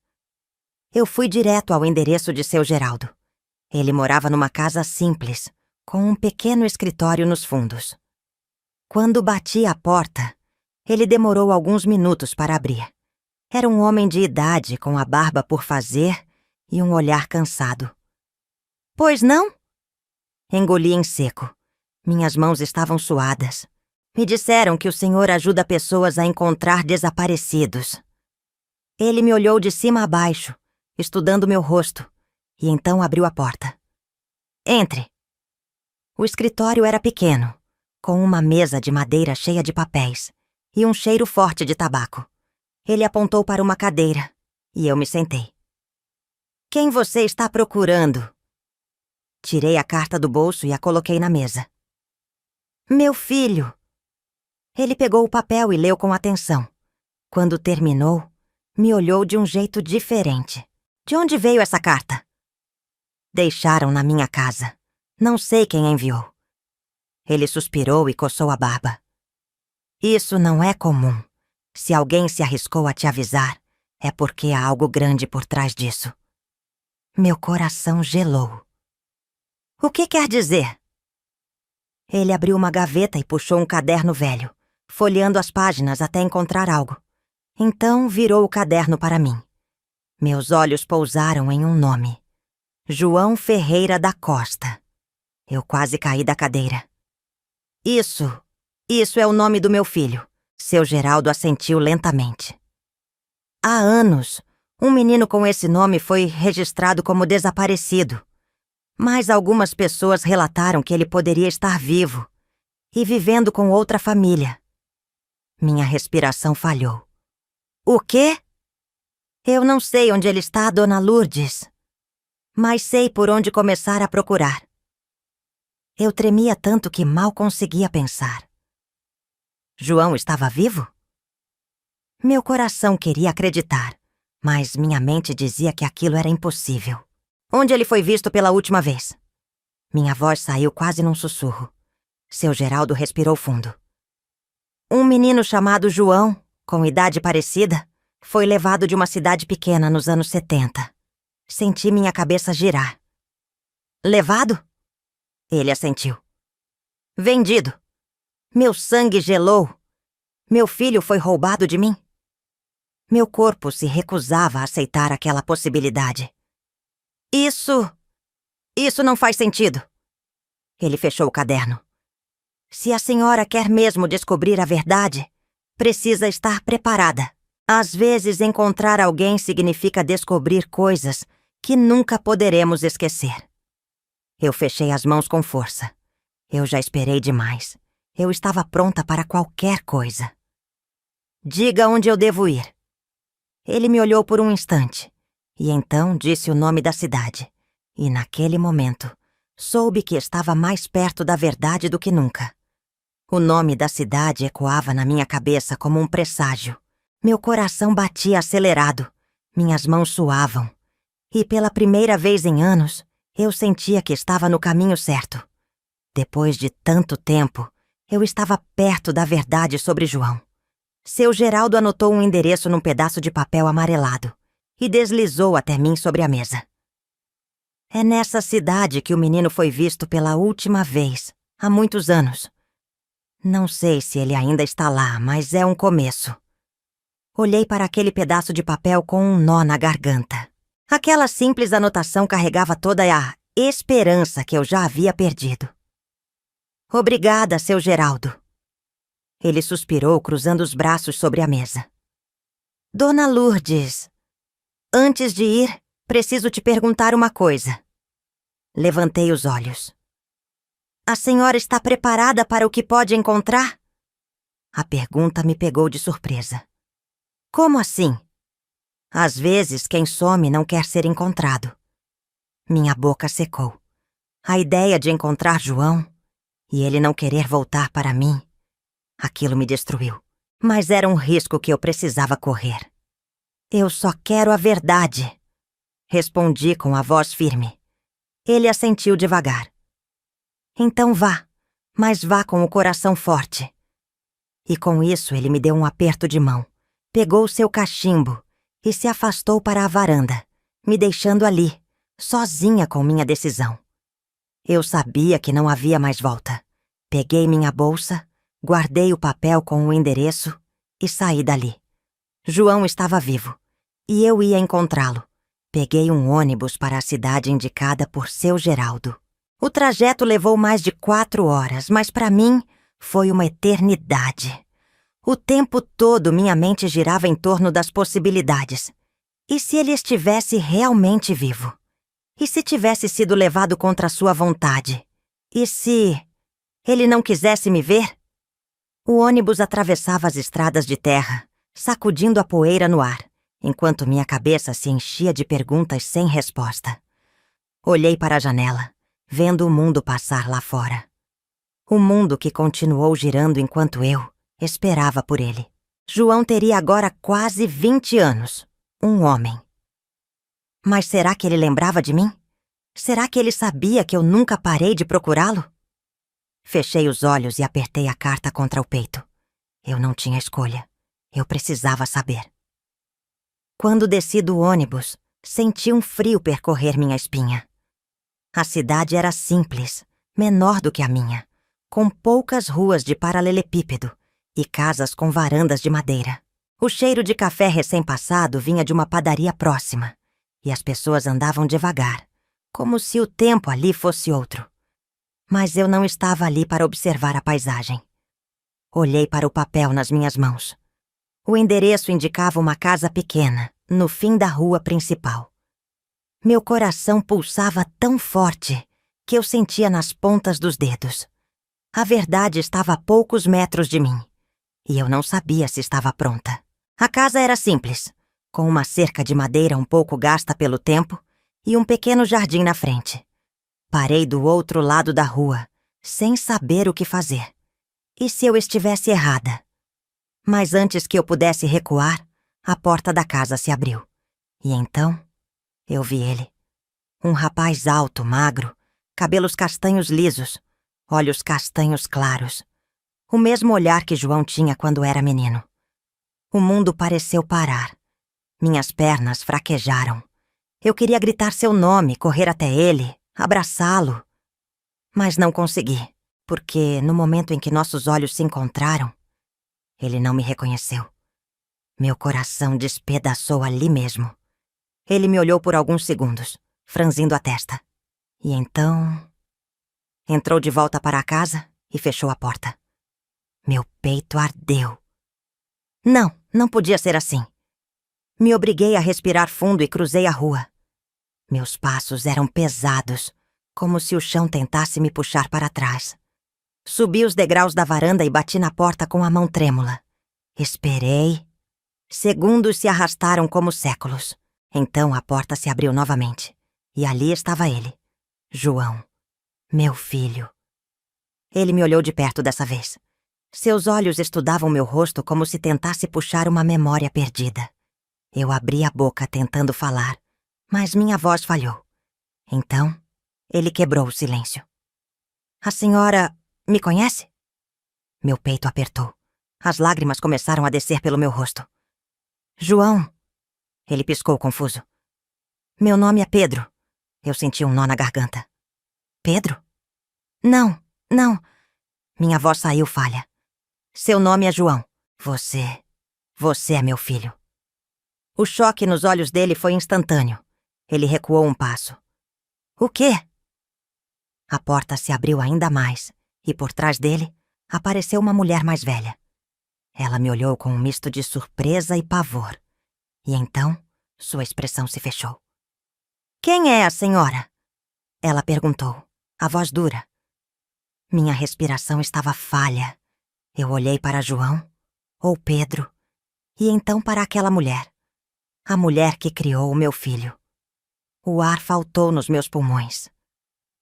Eu fui direto ao endereço de Seu Geraldo. Ele morava numa casa simples, com um pequeno escritório nos fundos. Quando bati à porta, ele demorou alguns minutos para abrir. Era um homem de idade, com a barba por fazer e um olhar cansado. Pois não? Engoli em seco. Minhas mãos estavam suadas. Me disseram que o senhor ajuda pessoas a encontrar desaparecidos. Ele me olhou de cima a baixo, estudando meu rosto, e então abriu a porta. Entre. O escritório era pequeno, com uma mesa de madeira cheia de papéis e um cheiro forte de tabaco. Ele apontou para uma cadeira, e eu me sentei. Quem você está procurando? Tirei a carta do bolso e a coloquei na mesa. Meu filho. Ele pegou o papel e leu com atenção. Quando terminou, me olhou de um jeito diferente. De onde veio essa carta? Deixaram na minha casa. Não sei quem enviou. Ele suspirou e coçou a barba. Isso não é comum. Se alguém se arriscou a te avisar, é porque há algo grande por trás disso. Meu coração gelou. O que quer dizer? Ele abriu uma gaveta e puxou um caderno velho, folheando as páginas até encontrar algo. Então virou o caderno para mim. Meus olhos pousaram em um nome. João Ferreira da Costa. Eu quase caí da cadeira. Isso é o nome do meu filho. Seu Geraldo assentiu lentamente. Há anos, um menino com esse nome foi registrado como desaparecido. Mas algumas pessoas relataram que ele poderia estar vivo e vivendo com outra família. Minha respiração falhou. O quê? Eu não sei onde ele está, Dona Lourdes, mas sei por onde começar a procurar. Eu tremia tanto que mal conseguia pensar. João estava vivo? Meu coração queria acreditar, mas minha mente dizia que aquilo era impossível. Onde ele foi visto pela última vez? Minha voz saiu quase num sussurro. Seu Geraldo respirou fundo. Um menino chamado João, com idade parecida, foi levado de uma cidade pequena nos anos 70. Senti minha cabeça girar. Levado? Ele assentiu. Vendido. Meu sangue gelou. Meu filho foi roubado de mim. Meu corpo se recusava a aceitar aquela possibilidade. Isso não faz sentido. Ele fechou o caderno. Se a senhora quer mesmo descobrir a verdade, precisa estar preparada. Às vezes, encontrar alguém significa descobrir coisas que nunca poderemos esquecer. Eu fechei as mãos com força. Eu já esperei demais. Eu estava pronta para qualquer coisa. Diga onde eu devo ir. Ele me olhou por um instante, e então disse o nome da cidade. E naquele momento, soube que estava mais perto da verdade do que nunca. O nome da cidade ecoava na minha cabeça como um presságio. Meu coração batia acelerado, minhas mãos suavam. E pela primeira vez em anos, eu sentia que estava no caminho certo. Depois de tanto tempo, eu estava perto da verdade sobre João. Seu Geraldo anotou um endereço num pedaço de papel amarelado e deslizou até mim sobre a mesa. É nessa cidade que o menino foi visto pela última vez, há muitos anos. Não sei se ele ainda está lá, mas é um começo. Olhei para aquele pedaço de papel com um nó na garganta. Aquela simples anotação carregava toda a esperança que eu já havia perdido. Obrigada, seu Geraldo. Ele suspirou, cruzando os braços sobre a mesa. Dona Lourdes, antes de ir, preciso te perguntar uma coisa. Levantei os olhos. A senhora está preparada para o que pode encontrar? A pergunta me pegou de surpresa. Como assim? Às vezes, quem some não quer ser encontrado. Minha boca secou. A ideia de encontrar João e ele não querer voltar para mim, aquilo me destruiu. Mas era um risco que eu precisava correr. Eu só quero a verdade, respondi com a voz firme. Ele assentiu devagar. Então vá, mas vá com o coração forte. E com isso ele me deu um aperto de mão, pegou seu cachimbo e se afastou para a varanda, me deixando ali, sozinha com minha decisão. Eu sabia que não havia mais volta. Peguei minha bolsa, guardei o papel com o endereço e saí dali. João estava vivo e eu ia encontrá-lo. Peguei um ônibus para a cidade indicada por seu Geraldo. O trajeto levou mais de 4 horas, mas para mim foi uma eternidade. O tempo todo minha mente girava em torno das possibilidades. E se ele estivesse realmente vivo? E se tivesse sido levado contra sua vontade? E se ele não quisesse me ver? O ônibus atravessava as estradas de terra, sacudindo a poeira no ar, enquanto minha cabeça se enchia de perguntas sem resposta. Olhei para a janela, vendo o mundo passar lá fora. O mundo que continuou girando enquanto eu esperava por ele. João teria agora quase 20 anos, um homem. Mas será que ele lembrava de mim? Será que ele sabia que eu nunca parei de procurá-lo? Fechei os olhos e apertei a carta contra o peito. Eu não tinha escolha. Eu precisava saber. Quando desci do ônibus, senti um frio percorrer minha espinha. A cidade era simples, menor do que a minha, com poucas ruas de paralelepípedo e casas com varandas de madeira. O cheiro de café recém-passado vinha de uma padaria próxima, e as pessoas andavam devagar, como se o tempo ali fosse outro. Mas eu não estava ali para observar a paisagem. Olhei para o papel nas minhas mãos. O endereço indicava uma casa pequena, no fim da rua principal. Meu coração pulsava tão forte que eu sentia nas pontas dos dedos. A verdade estava a poucos metros de mim, e eu não sabia se estava pronta. A casa era simples, com uma cerca de madeira um pouco gasta pelo tempo e um pequeno jardim na frente. Parei do outro lado da rua, sem saber o que fazer. E se eu estivesse errada? Mas antes que eu pudesse recuar, a porta da casa se abriu. E então, eu vi ele. Um rapaz alto, magro, cabelos castanhos lisos, olhos castanhos claros. O mesmo olhar que João tinha quando era menino. O mundo pareceu parar. Minhas pernas fraquejaram. Eu queria gritar seu nome, correr até ele, abraçá-lo. Mas não consegui, porque no momento em que nossos olhos se encontraram, ele não me reconheceu. Meu coração despedaçou ali mesmo. Ele me olhou por alguns segundos, franzindo a testa. E então, entrou de volta para a casa e fechou a porta. Meu peito ardeu. Não podia ser assim. Me obriguei a respirar fundo e cruzei a rua. Meus passos eram pesados, como se o chão tentasse me puxar para trás. Subi os degraus da varanda e bati na porta com a mão trêmula. Esperei. Segundos se arrastaram como séculos. Então a porta se abriu novamente. E ali estava ele, João, meu filho. Ele me olhou de perto dessa vez. Seus olhos estudavam meu rosto como se tentasse puxar uma memória perdida. Eu abri a boca tentando falar, mas minha voz falhou. Então, ele quebrou o silêncio. A senhora me conhece? Meu peito apertou. As lágrimas começaram a descer pelo meu rosto. João, ele piscou confuso. Meu nome é Pedro. Eu senti um nó na garganta. Pedro? Não, não. Minha voz saiu falha. Seu nome é João. Você é meu filho. O choque nos olhos dele foi instantâneo. Ele recuou um passo. O quê? A porta se abriu ainda mais e por trás dele apareceu uma mulher mais velha. Ela me olhou com um misto de surpresa e pavor. E então, sua expressão se fechou. Quem é a senhora? Ela perguntou, a voz dura. Minha respiração estava falha. Eu olhei para João, ou Pedro, e então para aquela mulher. A mulher que criou o meu filho. O ar faltou nos meus pulmões.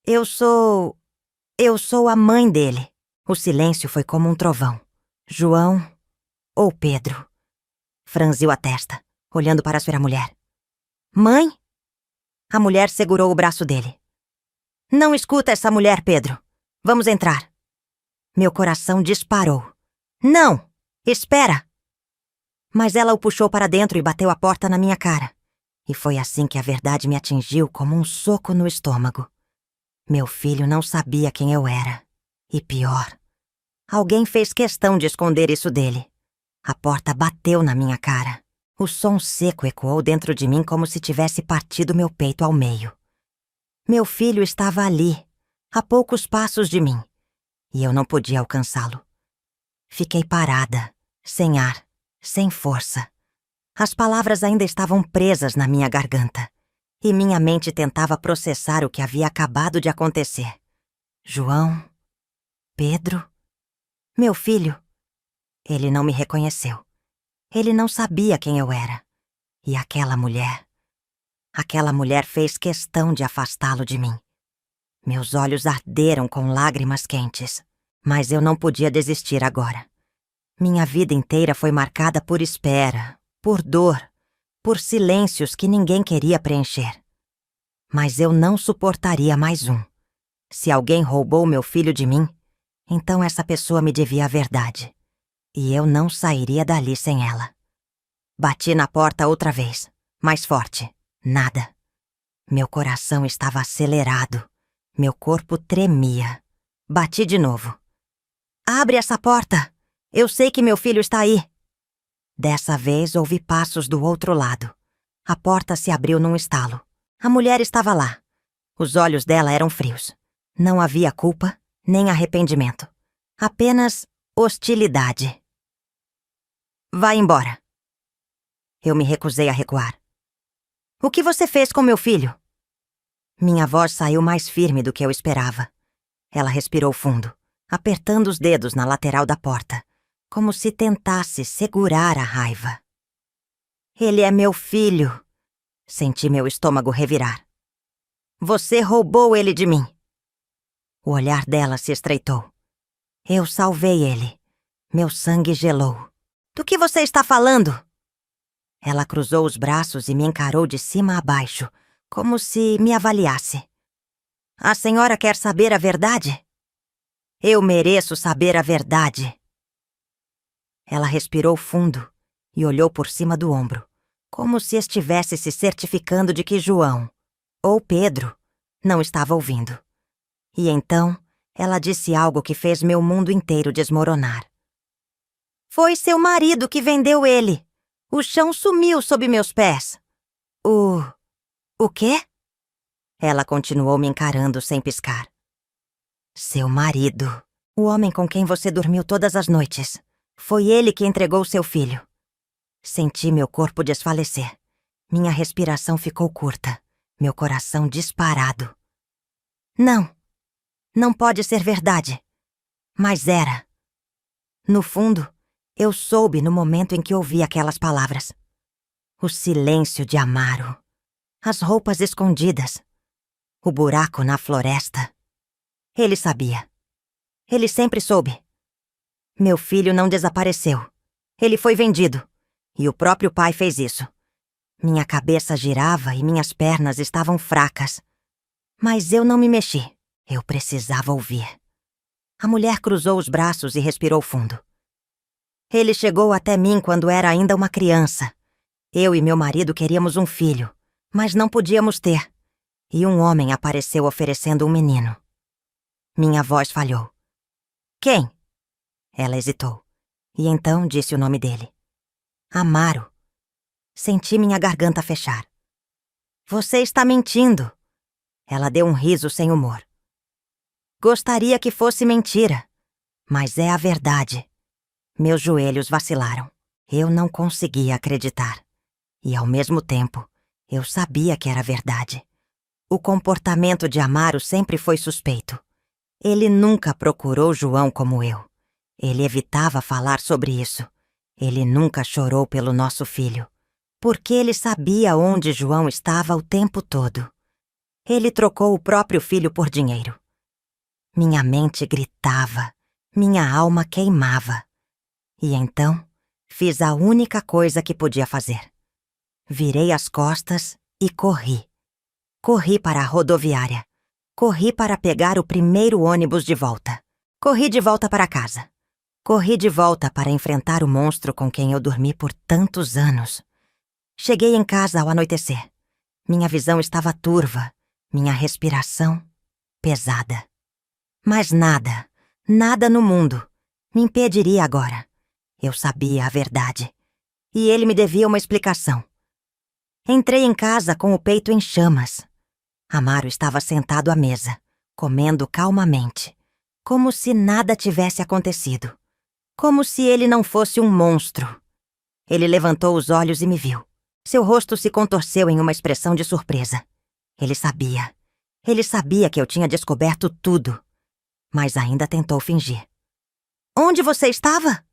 Eu sou a mãe dele. O silêncio foi como um trovão. João ou Pedro? Franziu a testa, olhando para sua mulher. Mãe? A mulher segurou o braço dele. Não escuta essa mulher, Pedro. Vamos entrar. Meu coração disparou. Não! Espera! Mas ela o puxou para dentro e bateu a porta na minha cara. E foi assim que a verdade me atingiu como um soco no estômago. Meu filho não sabia quem eu era. E pior, alguém fez questão de esconder isso dele. A porta bateu na minha cara. O som seco ecoou dentro de mim como se tivesse partido meu peito ao meio. Meu filho estava ali, a poucos passos de mim, e eu não podia alcançá-lo. Fiquei parada, sem ar, sem força. As palavras ainda estavam presas na minha garganta, e minha mente tentava processar o que havia acabado de acontecer. João? Pedro? Meu filho? Ele não me reconheceu. Ele não sabia quem eu era. E aquela mulher fez questão de afastá-lo de mim. Meus olhos arderam com lágrimas quentes, mas eu não podia desistir agora. Minha vida inteira foi marcada por espera, por dor, por silêncios que ninguém queria preencher. Mas eu não suportaria mais um. Se alguém roubou meu filho de mim, então essa pessoa me devia a verdade. E eu não sairia dali sem ela. Bati na porta outra vez, mais forte. Nada. Meu coração estava acelerado. Meu corpo tremia. Bati de novo. Abre essa porta! Eu sei que meu filho está aí. Dessa vez ouvi passos do outro lado. A porta se abriu num estalo. A mulher estava lá. Os olhos dela eram frios. Não havia culpa, nem arrependimento. Apenas hostilidade. Vá embora. Eu me recusei a recuar. O que você fez com meu filho? Minha voz saiu mais firme do que eu esperava. Ela respirou fundo, apertando os dedos na lateral da porta, como se tentasse segurar a raiva. Ele é meu filho. Senti meu estômago revirar. Você roubou ele de mim. O olhar dela se estreitou. Eu salvei ele. Meu sangue gelou. Do que você está falando? Ela cruzou os braços e me encarou de cima a baixo, como se me avaliasse. A senhora quer saber a verdade? Eu mereço saber a verdade. Ela respirou fundo e olhou por cima do ombro, como se estivesse se certificando de que João, ou Pedro, não estava ouvindo. E então, ela disse algo que fez meu mundo inteiro desmoronar. Foi seu marido que vendeu ele. O chão sumiu sob meus pés. O quê? Ela continuou me encarando sem piscar. Seu marido, o homem com quem você dormiu todas as noites. Foi ele que entregou seu filho. Senti meu corpo desfalecer. Minha respiração ficou curta. Meu coração disparado. Não pode ser verdade. Mas era. No fundo, eu soube no momento em que ouvi aquelas palavras. O silêncio de Amaro. As roupas escondidas. O buraco na floresta. Ele sabia. Ele sempre soube. Meu filho não desapareceu. Ele foi vendido. E o próprio pai fez isso. Minha cabeça girava e minhas pernas estavam fracas. Mas eu não me mexi. Eu precisava ouvir. A mulher cruzou os braços e respirou fundo. Ele chegou até mim quando era ainda uma criança. Eu e meu marido queríamos um filho, mas não podíamos ter. e um homem apareceu oferecendo um menino. Minha voz falhou. Quem? Ela hesitou, e então disse o nome dele. Amaro. Senti minha garganta fechar. Você está mentindo. Ela deu um riso sem humor. Gostaria que fosse mentira, mas é a verdade. Meus joelhos vacilaram. Eu não conseguia acreditar. E, ao mesmo tempo, eu sabia que era verdade. O comportamento de Amaro sempre foi suspeito. Ele nunca procurou João como eu. Ele evitava falar sobre isso. Ele nunca chorou pelo nosso filho, porque ele sabia onde João estava o tempo todo. Ele trocou o próprio filho por dinheiro. Minha mente gritava, minha alma queimava. E então, fiz a única coisa que podia fazer. Virei as costas e corri. Corri para a rodoviária. Corri para pegar o primeiro ônibus de volta. Corri de volta para casa. Corri de volta para enfrentar o monstro com quem eu dormi por tantos anos. Cheguei em casa ao anoitecer. Minha visão estava turva, minha respiração pesada. Mas nada no mundo me impediria agora. Eu sabia a verdade. E ele me devia uma explicação. Entrei em casa com o peito em chamas. Amaro estava sentado à mesa, comendo calmamente, como se nada tivesse acontecido. Como se ele não fosse um monstro. Ele levantou os olhos e me viu. Seu rosto se contorceu em uma expressão de surpresa. Ele sabia. Ele sabia que eu tinha descoberto tudo. Mas ainda tentou fingir. Onde você estava?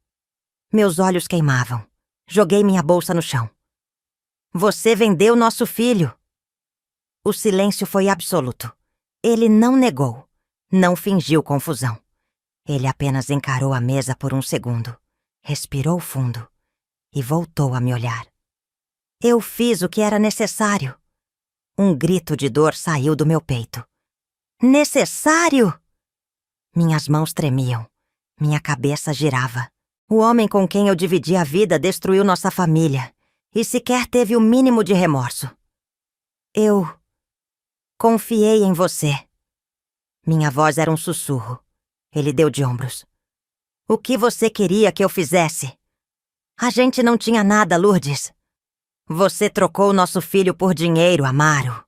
Meus olhos queimavam. Joguei minha bolsa no chão. Você vendeu nosso filho. O silêncio foi absoluto. Ele não negou. Não fingiu confusão. Ele apenas encarou a mesa por um segundo. Respirou fundo. E voltou a me olhar. Eu fiz o que era necessário. Um grito de dor saiu do meu peito. Necessário? Minhas mãos tremiam. Minha cabeça girava. O homem com quem eu dividi a vida destruiu nossa família. E sequer teve o mínimo de remorso. Eu confiei em você. Minha voz era um sussurro. Ele deu de ombros. O que você queria que eu fizesse? A gente não tinha nada, Lourdes. Você trocou nosso filho por dinheiro, Amaro.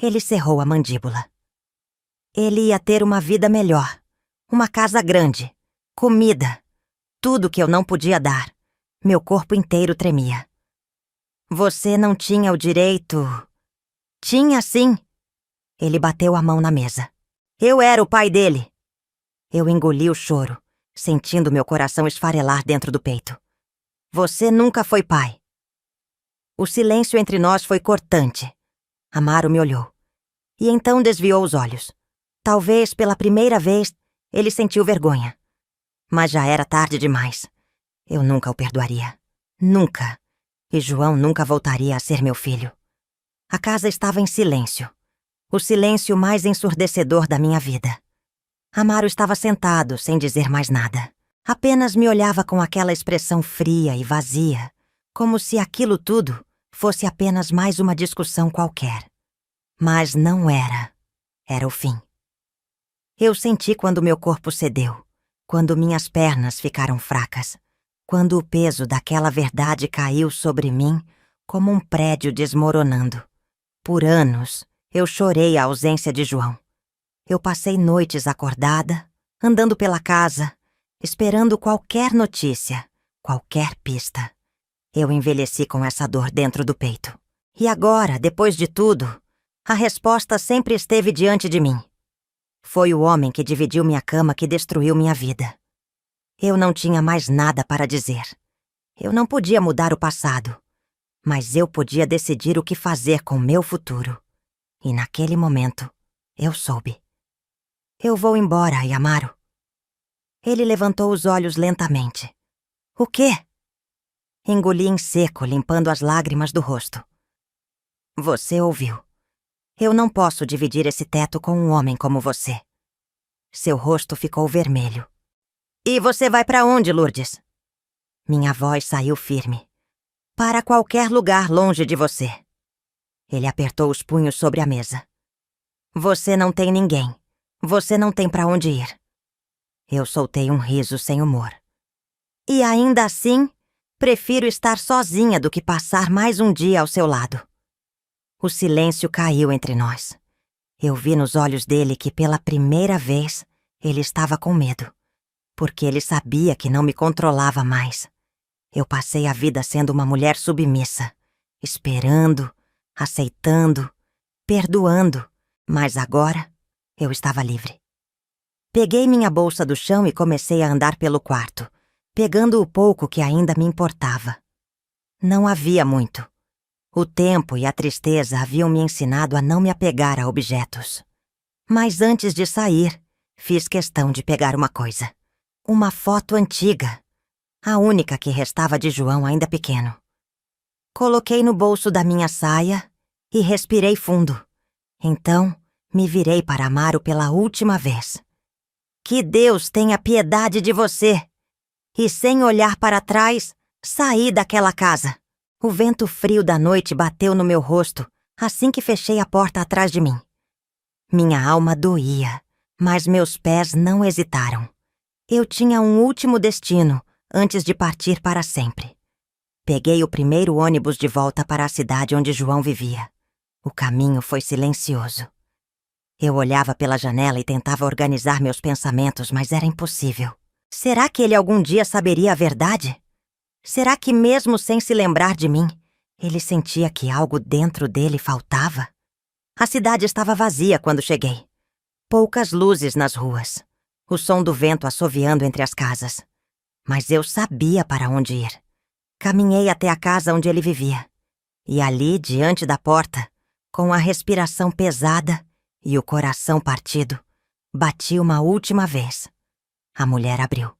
Ele cerrou a mandíbula. Ele ia ter uma vida melhor. Uma casa grande. Comida. Tudo que eu não podia dar. Meu corpo inteiro tremia. Você não tinha o direito... Tinha sim. Ele bateu a mão na mesa. Eu era o pai dele. Eu engoli o choro, sentindo meu coração esfarelar dentro do peito. Você nunca foi pai. O silêncio entre nós foi cortante. Amaro me olhou. E então desviou os olhos. Talvez, pela primeira vez, ele sentiu vergonha. Mas já era tarde demais. Eu nunca o perdoaria. Nunca. E João nunca voltaria a ser meu filho. A casa estava em silêncio. O silêncio mais ensurdecedor da minha vida. Amaro estava sentado, sem dizer mais nada. Apenas me olhava com aquela expressão fria e vazia, como se aquilo tudo fosse apenas mais uma discussão qualquer. Mas não era. Era o fim. Eu senti quando meu corpo cedeu, quando minhas pernas ficaram fracas, quando o peso daquela verdade caiu sobre mim como um prédio desmoronando. Por anos, eu chorei a ausência de João. Eu passei noites acordada, andando pela casa, esperando qualquer notícia, qualquer pista. Eu envelheci com essa dor dentro do peito. E agora, depois de tudo, a resposta sempre esteve diante de mim. Foi o homem que dividiu minha cama que destruiu minha vida. Eu não tinha mais nada para dizer. Eu não podia mudar o passado, mas eu podia decidir o que fazer com meu futuro. E naquele momento, eu soube. Eu vou embora, Amaro. Ele levantou os olhos lentamente. O quê? Engoli em seco, limpando as lágrimas do rosto. Você ouviu. Eu não posso dividir esse teto com um homem como você. Seu rosto ficou vermelho. E você vai para onde, Lourdes? Minha voz saiu firme. Para qualquer lugar longe de você. Ele apertou os punhos sobre a mesa. Você não tem ninguém. Você não tem pra onde ir. Eu soltei um riso sem humor. E ainda assim, prefiro estar sozinha do que passar mais um dia ao seu lado. O silêncio caiu entre nós. Eu vi nos olhos dele que pela primeira vez ele estava com medo, porque ele sabia que não me controlava mais. Eu passei a vida sendo uma mulher submissa, esperando, aceitando, perdoando, mas agora eu estava livre. Peguei minha bolsa do chão e comecei a andar pelo quarto, pegando o pouco que ainda me importava. Não havia muito. O tempo e a tristeza haviam me ensinado a não me apegar a objetos. Mas antes de sair, fiz questão de pegar uma coisa. Uma foto antiga. A única que restava de João ainda pequeno. Coloquei no bolso da minha saia e respirei fundo. Então, me virei para Amaro pela última vez. Que Deus tenha piedade de você! E sem olhar para trás, saí daquela casa. O vento frio da noite bateu no meu rosto assim que fechei a porta atrás de mim. Minha alma doía, mas meus pés não hesitaram. Eu tinha um último destino antes de partir para sempre. Peguei o primeiro ônibus de volta para a cidade onde João vivia. O caminho foi silencioso. Eu olhava pela janela e tentava organizar meus pensamentos, mas era impossível. Será que ele algum dia saberia a verdade? Será que mesmo sem se lembrar de mim, ele sentia que algo dentro dele faltava? A cidade estava vazia quando cheguei. Poucas luzes nas ruas. O som do vento assoviando entre as casas. Mas eu sabia para onde ir. Caminhei até a casa onde ele vivia. E ali, diante da porta, com a respiração pesada e o coração partido, bati uma última vez. A mulher abriu.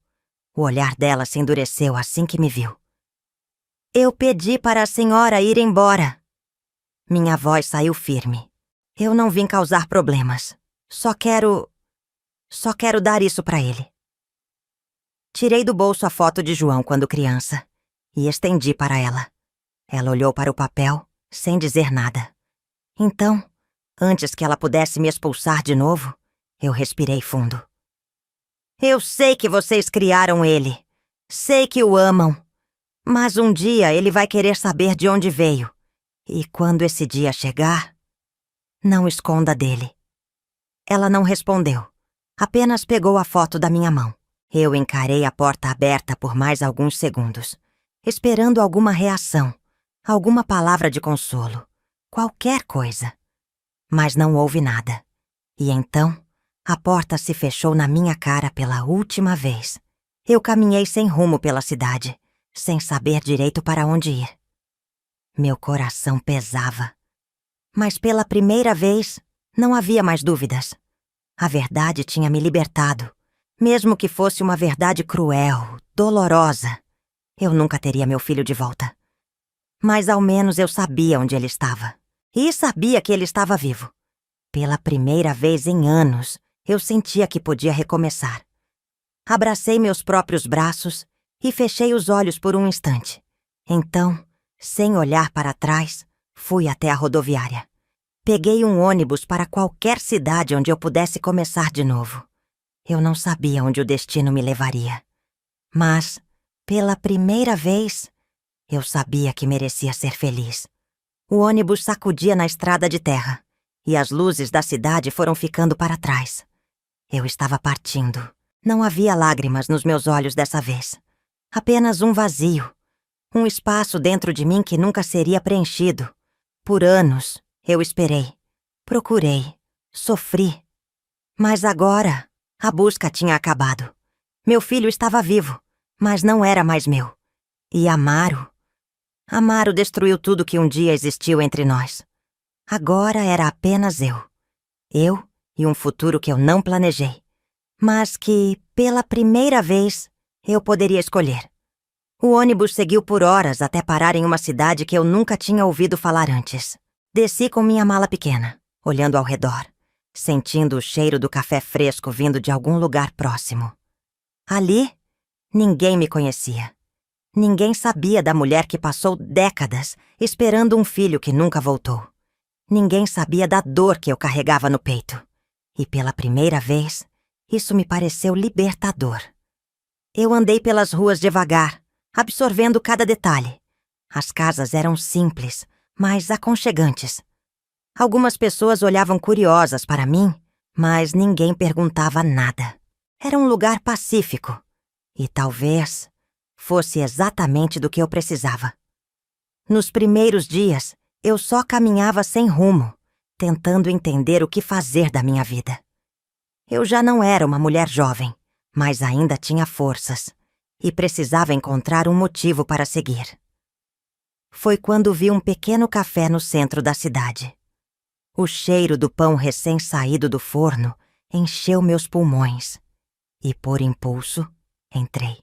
O olhar dela se endureceu assim que me viu. Eu pedi para a senhora ir embora. Minha voz saiu firme. Eu não vim causar problemas. Só quero dar isso para ele. Tirei do bolso a foto de João quando criança e estendi para ela. Ela olhou para o papel, sem dizer nada. Então, antes que ela pudesse me expulsar de novo, eu respirei fundo. Eu sei que vocês criaram ele. Sei que o amam. Mas um dia ele vai querer saber de onde veio. E quando esse dia chegar, não esconda dele. Ela não respondeu. Apenas pegou a foto da minha mão. Eu encarei a porta aberta por mais alguns segundos, esperando alguma reação, alguma palavra de consolo, qualquer coisa. Mas não houve nada. E então, a porta se fechou na minha cara pela última vez. Eu caminhei sem rumo pela cidade, sem saber direito para onde ir. Meu coração pesava. Mas pela primeira vez, não havia mais dúvidas. A verdade tinha me libertado. Mesmo que fosse uma verdade cruel, dolorosa, eu nunca teria meu filho de volta. Mas ao menos eu sabia onde ele estava. E sabia que ele estava vivo. Pela primeira vez em anos, eu sentia que podia recomeçar. Abracei meus próprios braços e fechei os olhos por um instante. Então, sem olhar para trás, fui até a rodoviária. Peguei um ônibus para qualquer cidade onde eu pudesse começar de novo. Eu não sabia onde o destino me levaria. Mas, pela primeira vez, eu sabia que merecia ser feliz. O ônibus sacudia na estrada de terra, e as luzes da cidade foram ficando para trás. Eu estava partindo. Não havia lágrimas nos meus olhos dessa vez. Apenas um vazio. Um espaço dentro de mim que nunca seria preenchido. Por anos, eu esperei. Procurei. Sofri. Mas agora, a busca tinha acabado. Meu filho estava vivo, mas não era mais meu. E Amaro destruiu tudo que um dia existiu entre nós. Agora era apenas eu. Eu e um futuro que eu não planejei. Mas que, pela primeira vez, eu poderia escolher. O ônibus seguiu por horas até parar em uma cidade que eu nunca tinha ouvido falar antes. Desci com minha mala pequena, olhando ao redor, sentindo o cheiro do café fresco vindo de algum lugar próximo. Ali, ninguém me conhecia. Ninguém sabia da mulher que passou décadas esperando um filho que nunca voltou. Ninguém sabia da dor que eu carregava no peito. E pela primeira vez, isso me pareceu libertador. Eu andei pelas ruas devagar, absorvendo cada detalhe. As casas eram simples, mas aconchegantes. Algumas pessoas olhavam curiosas para mim, mas ninguém perguntava nada. Era um lugar pacífico. E talvez fosse exatamente do que eu precisava. Nos primeiros dias, eu só caminhava sem rumo, tentando entender o que fazer da minha vida. Eu já não era uma mulher jovem, mas ainda tinha forças e precisava encontrar um motivo para seguir. Foi quando vi um pequeno café no centro da cidade. O cheiro do pão recém-saído do forno encheu meus pulmões e, por impulso, entrei.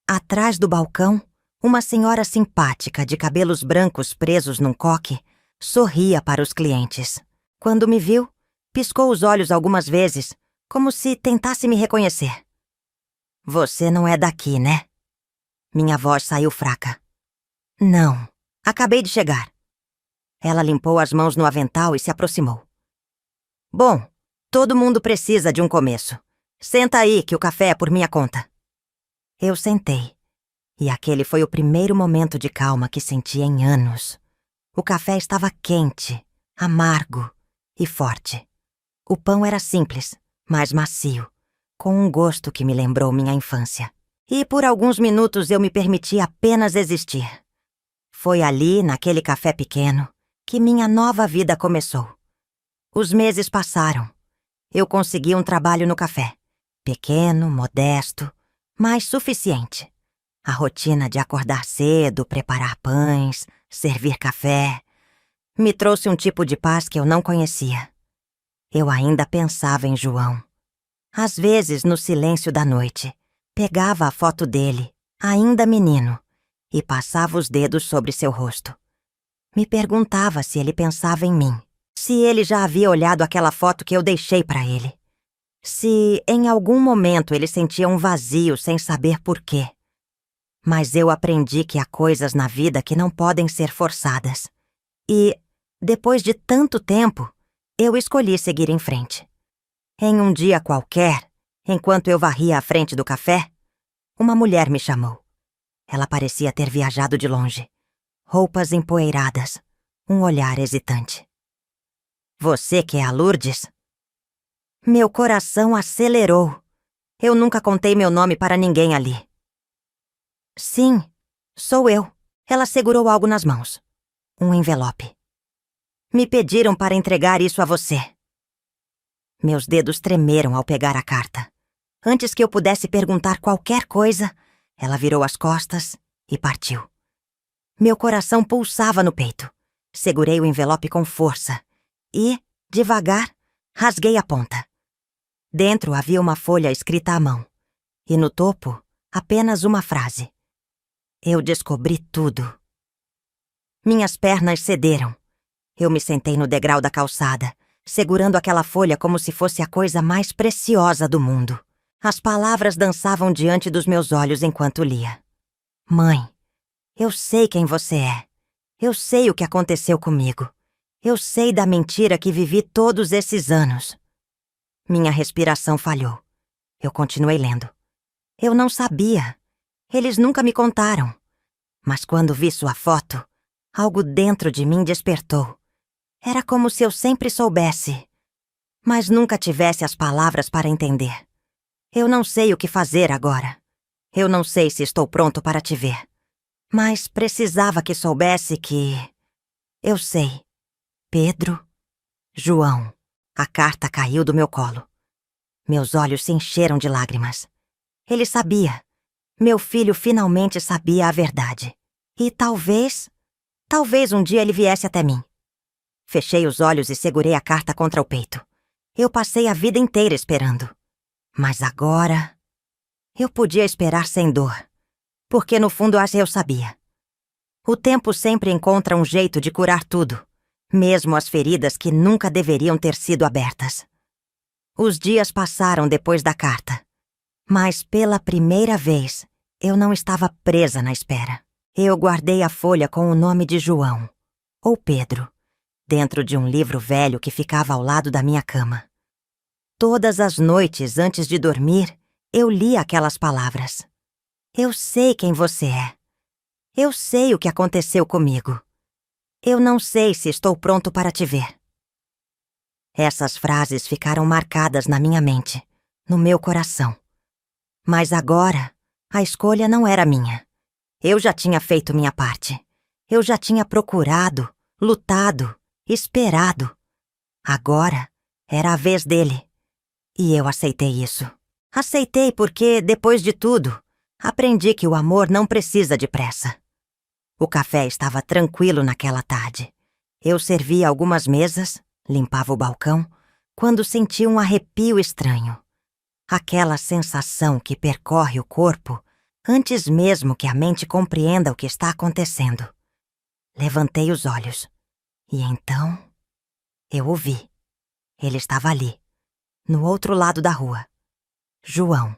Atrás do balcão, uma senhora simpática de cabelos brancos presos num coque sorria para os clientes. Quando me viu, piscou os olhos algumas vezes, como se tentasse me reconhecer. "Você não é daqui, né?" Minha voz saiu fraca. "Não, acabei de chegar." Ela limpou as mãos no avental e se aproximou. "Bom, todo mundo precisa de um começo. Senta aí que o café é por minha conta." Eu sentei. E aquele foi o primeiro momento de calma que senti em anos. O café estava quente, amargo e forte. O pão era simples, mas macio, com um gosto que me lembrou minha infância. E por alguns minutos eu me permiti apenas existir. Foi ali, naquele café pequeno, que minha nova vida começou. Os meses passaram. Eu consegui um trabalho no café. Pequeno, modesto, mas suficiente. A rotina de acordar cedo, preparar pães, servir café, me trouxe um tipo de paz que eu não conhecia. Eu ainda pensava em João. Às vezes, no silêncio da noite, pegava a foto dele, ainda menino, e passava os dedos sobre seu rosto. Me perguntava se ele pensava em mim, se ele já havia olhado aquela foto que eu deixei para ele, se em algum momento ele sentia um vazio sem saber por quê. Mas eu aprendi que há coisas na vida que não podem ser forçadas. E, depois de tanto tempo, eu escolhi seguir em frente. Em um dia qualquer, enquanto eu varria à frente do café, uma mulher me chamou. Ela parecia ter viajado de longe. Roupas empoeiradas, um olhar hesitante. "Você que é a Lourdes?" Meu coração acelerou. Eu nunca contei meu nome para ninguém ali. "Sim, sou eu." Ela segurou algo nas mãos. Um envelope. "Me pediram para entregar isso a você." Meus dedos tremeram ao pegar a carta. Antes que eu pudesse perguntar qualquer coisa, ela virou as costas e partiu. Meu coração pulsava no peito. Segurei o envelope com força e, devagar, rasguei a ponta. Dentro havia uma folha escrita à mão. E no topo, apenas uma frase. Eu descobri tudo. Minhas pernas cederam. Eu me sentei no degrau da calçada, segurando aquela folha como se fosse a coisa mais preciosa do mundo. As palavras dançavam diante dos meus olhos enquanto lia. "Mãe, eu sei quem você é. Eu sei o que aconteceu comigo. Eu sei da mentira que vivi todos esses anos." Minha respiração falhou. Eu continuei lendo. Eu não sabia. Eles nunca me contaram. Mas quando vi sua foto, algo dentro de mim despertou. Era como se eu sempre soubesse, mas nunca tivesse as palavras para entender. Eu não sei o que fazer agora. Eu não sei se estou pronto para te ver. Mas precisava que soubesse que... Eu sei. Pedro, João. A carta caiu do meu colo. Meus olhos se encheram de lágrimas. Ele sabia. Meu filho finalmente sabia a verdade. E talvez um dia ele viesse até mim. Fechei os olhos e segurei a carta contra o peito. Eu passei a vida inteira esperando. Mas agora... eu podia esperar sem dor. Porque no fundo eu sabia. O tempo sempre encontra um jeito de curar tudo. Mesmo as feridas que nunca deveriam ter sido abertas. Os dias passaram depois da carta. Mas pela primeira vez, eu não estava presa na espera. Eu guardei a folha com o nome de João, ou Pedro, dentro de um livro velho que ficava ao lado da minha cama. Todas as noites antes de dormir, eu lia aquelas palavras. Eu sei quem você é. Eu sei o que aconteceu comigo. Eu não sei se estou pronto para te ver. Essas frases ficaram marcadas na minha mente, no meu coração. Mas agora, a escolha não era minha. Eu já tinha feito minha parte. Eu já tinha procurado, lutado, esperado. Agora era a vez dele. E eu aceitei isso. Aceitei porque, depois de tudo, aprendi que o amor não precisa de pressa. O café estava tranquilo naquela tarde. Eu servia algumas mesas, limpava o balcão, quando senti um arrepio estranho. Aquela sensação que percorre o corpo antes mesmo que a mente compreenda o que está acontecendo. Levantei os olhos. E então, eu o vi. Ele estava ali, no outro lado da rua. João.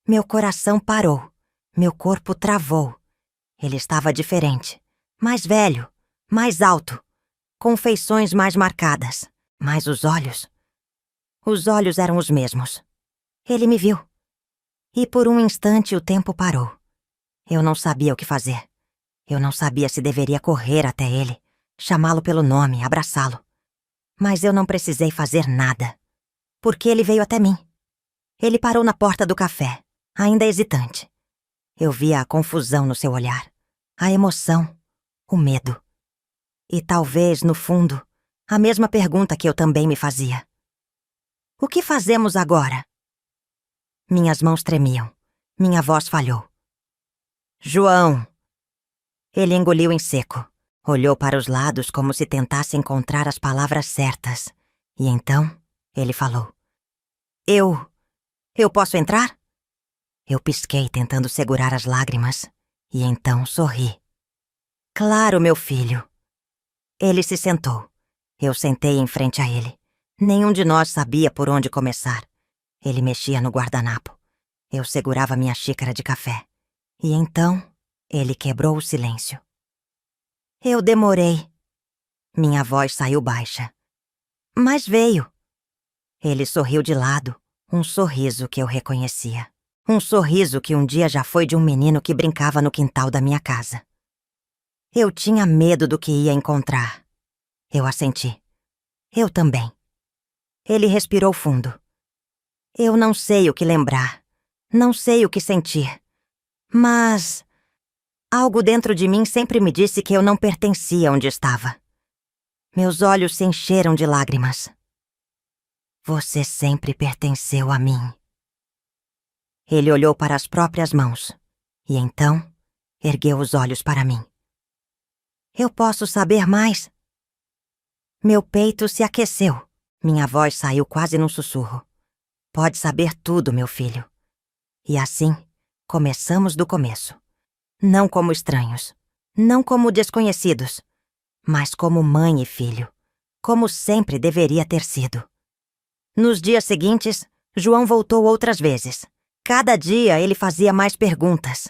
Meu coração parou. Meu corpo travou. Ele estava diferente. Mais velho, mais alto, com feições mais marcadas. Mas os olhos eram os mesmos. Ele me viu. E por um instante o tempo parou. Eu não sabia o que fazer. Eu não sabia se deveria correr até ele, chamá-lo pelo nome, abraçá-lo. Mas eu não precisei fazer nada, porque ele veio até mim. Ele parou na porta do café, ainda hesitante. Eu via a confusão no seu olhar, a emoção, o medo. E talvez, no fundo, a mesma pergunta que eu também me fazia. O que fazemos agora? Minhas mãos tremiam. Minha voz falhou. João! Ele engoliu em seco. Olhou para os lados como se tentasse encontrar as palavras certas. E então, ele falou. Eu posso entrar? Eu pisquei tentando segurar as lágrimas. E então sorri. Claro, meu filho. Ele se sentou. Eu sentei em frente a ele. Nenhum de nós sabia por onde começar. Ele mexia no guardanapo. Eu segurava minha xícara de café. E então, ele quebrou o silêncio. Eu demorei. Minha voz saiu baixa. Mas veio. Ele sorriu de lado, um sorriso que eu reconhecia. Um sorriso que um dia já foi de um menino que brincava no quintal da minha casa. Eu tinha medo do que ia encontrar. Eu assenti. Eu também. Ele respirou fundo. Eu não sei o que lembrar. Não sei o que sentir. Mas algo dentro de mim sempre me disse que eu não pertencia onde estava. Meus olhos se encheram de lágrimas. Você sempre pertenceu a mim. Ele olhou para as próprias mãos. E então, ergueu os olhos para mim. Eu posso saber mais? Meu peito se aqueceu. Minha voz saiu quase num sussurro. Pode saber tudo, meu filho. E assim, começamos do começo. Não como estranhos, não como desconhecidos, mas como mãe e filho, como sempre deveria ter sido. Nos dias seguintes, João voltou outras vezes. Cada dia ele fazia mais perguntas.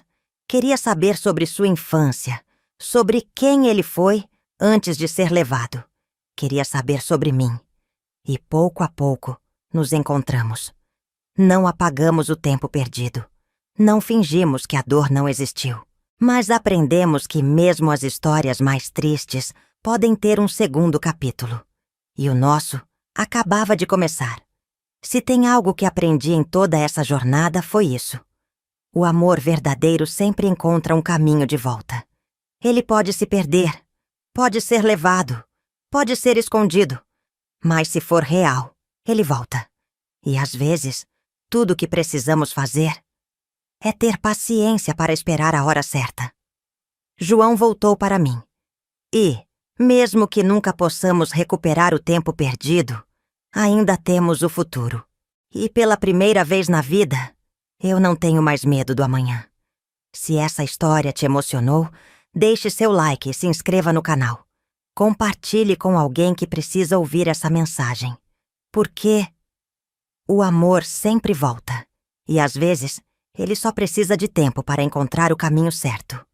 Queria saber sobre sua infância, sobre quem ele foi antes de ser levado. Queria saber sobre mim. E pouco a pouco, nos encontramos. Não apagamos o tempo perdido. Não fingimos que a dor não existiu. Mas aprendemos que mesmo as histórias mais tristes podem ter um segundo capítulo. E o nosso acabava de começar. Se tem algo que aprendi em toda essa jornada, foi isso. O amor verdadeiro sempre encontra um caminho de volta. Ele pode se perder, pode ser levado, pode ser escondido. Mas se for real, ele volta. E às vezes, tudo o que precisamos fazer é ter paciência para esperar a hora certa. João voltou para mim. E, mesmo que nunca possamos recuperar o tempo perdido, ainda temos o futuro. E pela primeira vez na vida, eu não tenho mais medo do amanhã. Se essa história te emocionou, deixe seu like e se inscreva no canal. Compartilhe com alguém que precisa ouvir essa mensagem. Porque o amor sempre volta. E às vezes, ele só precisa de tempo para encontrar o caminho certo.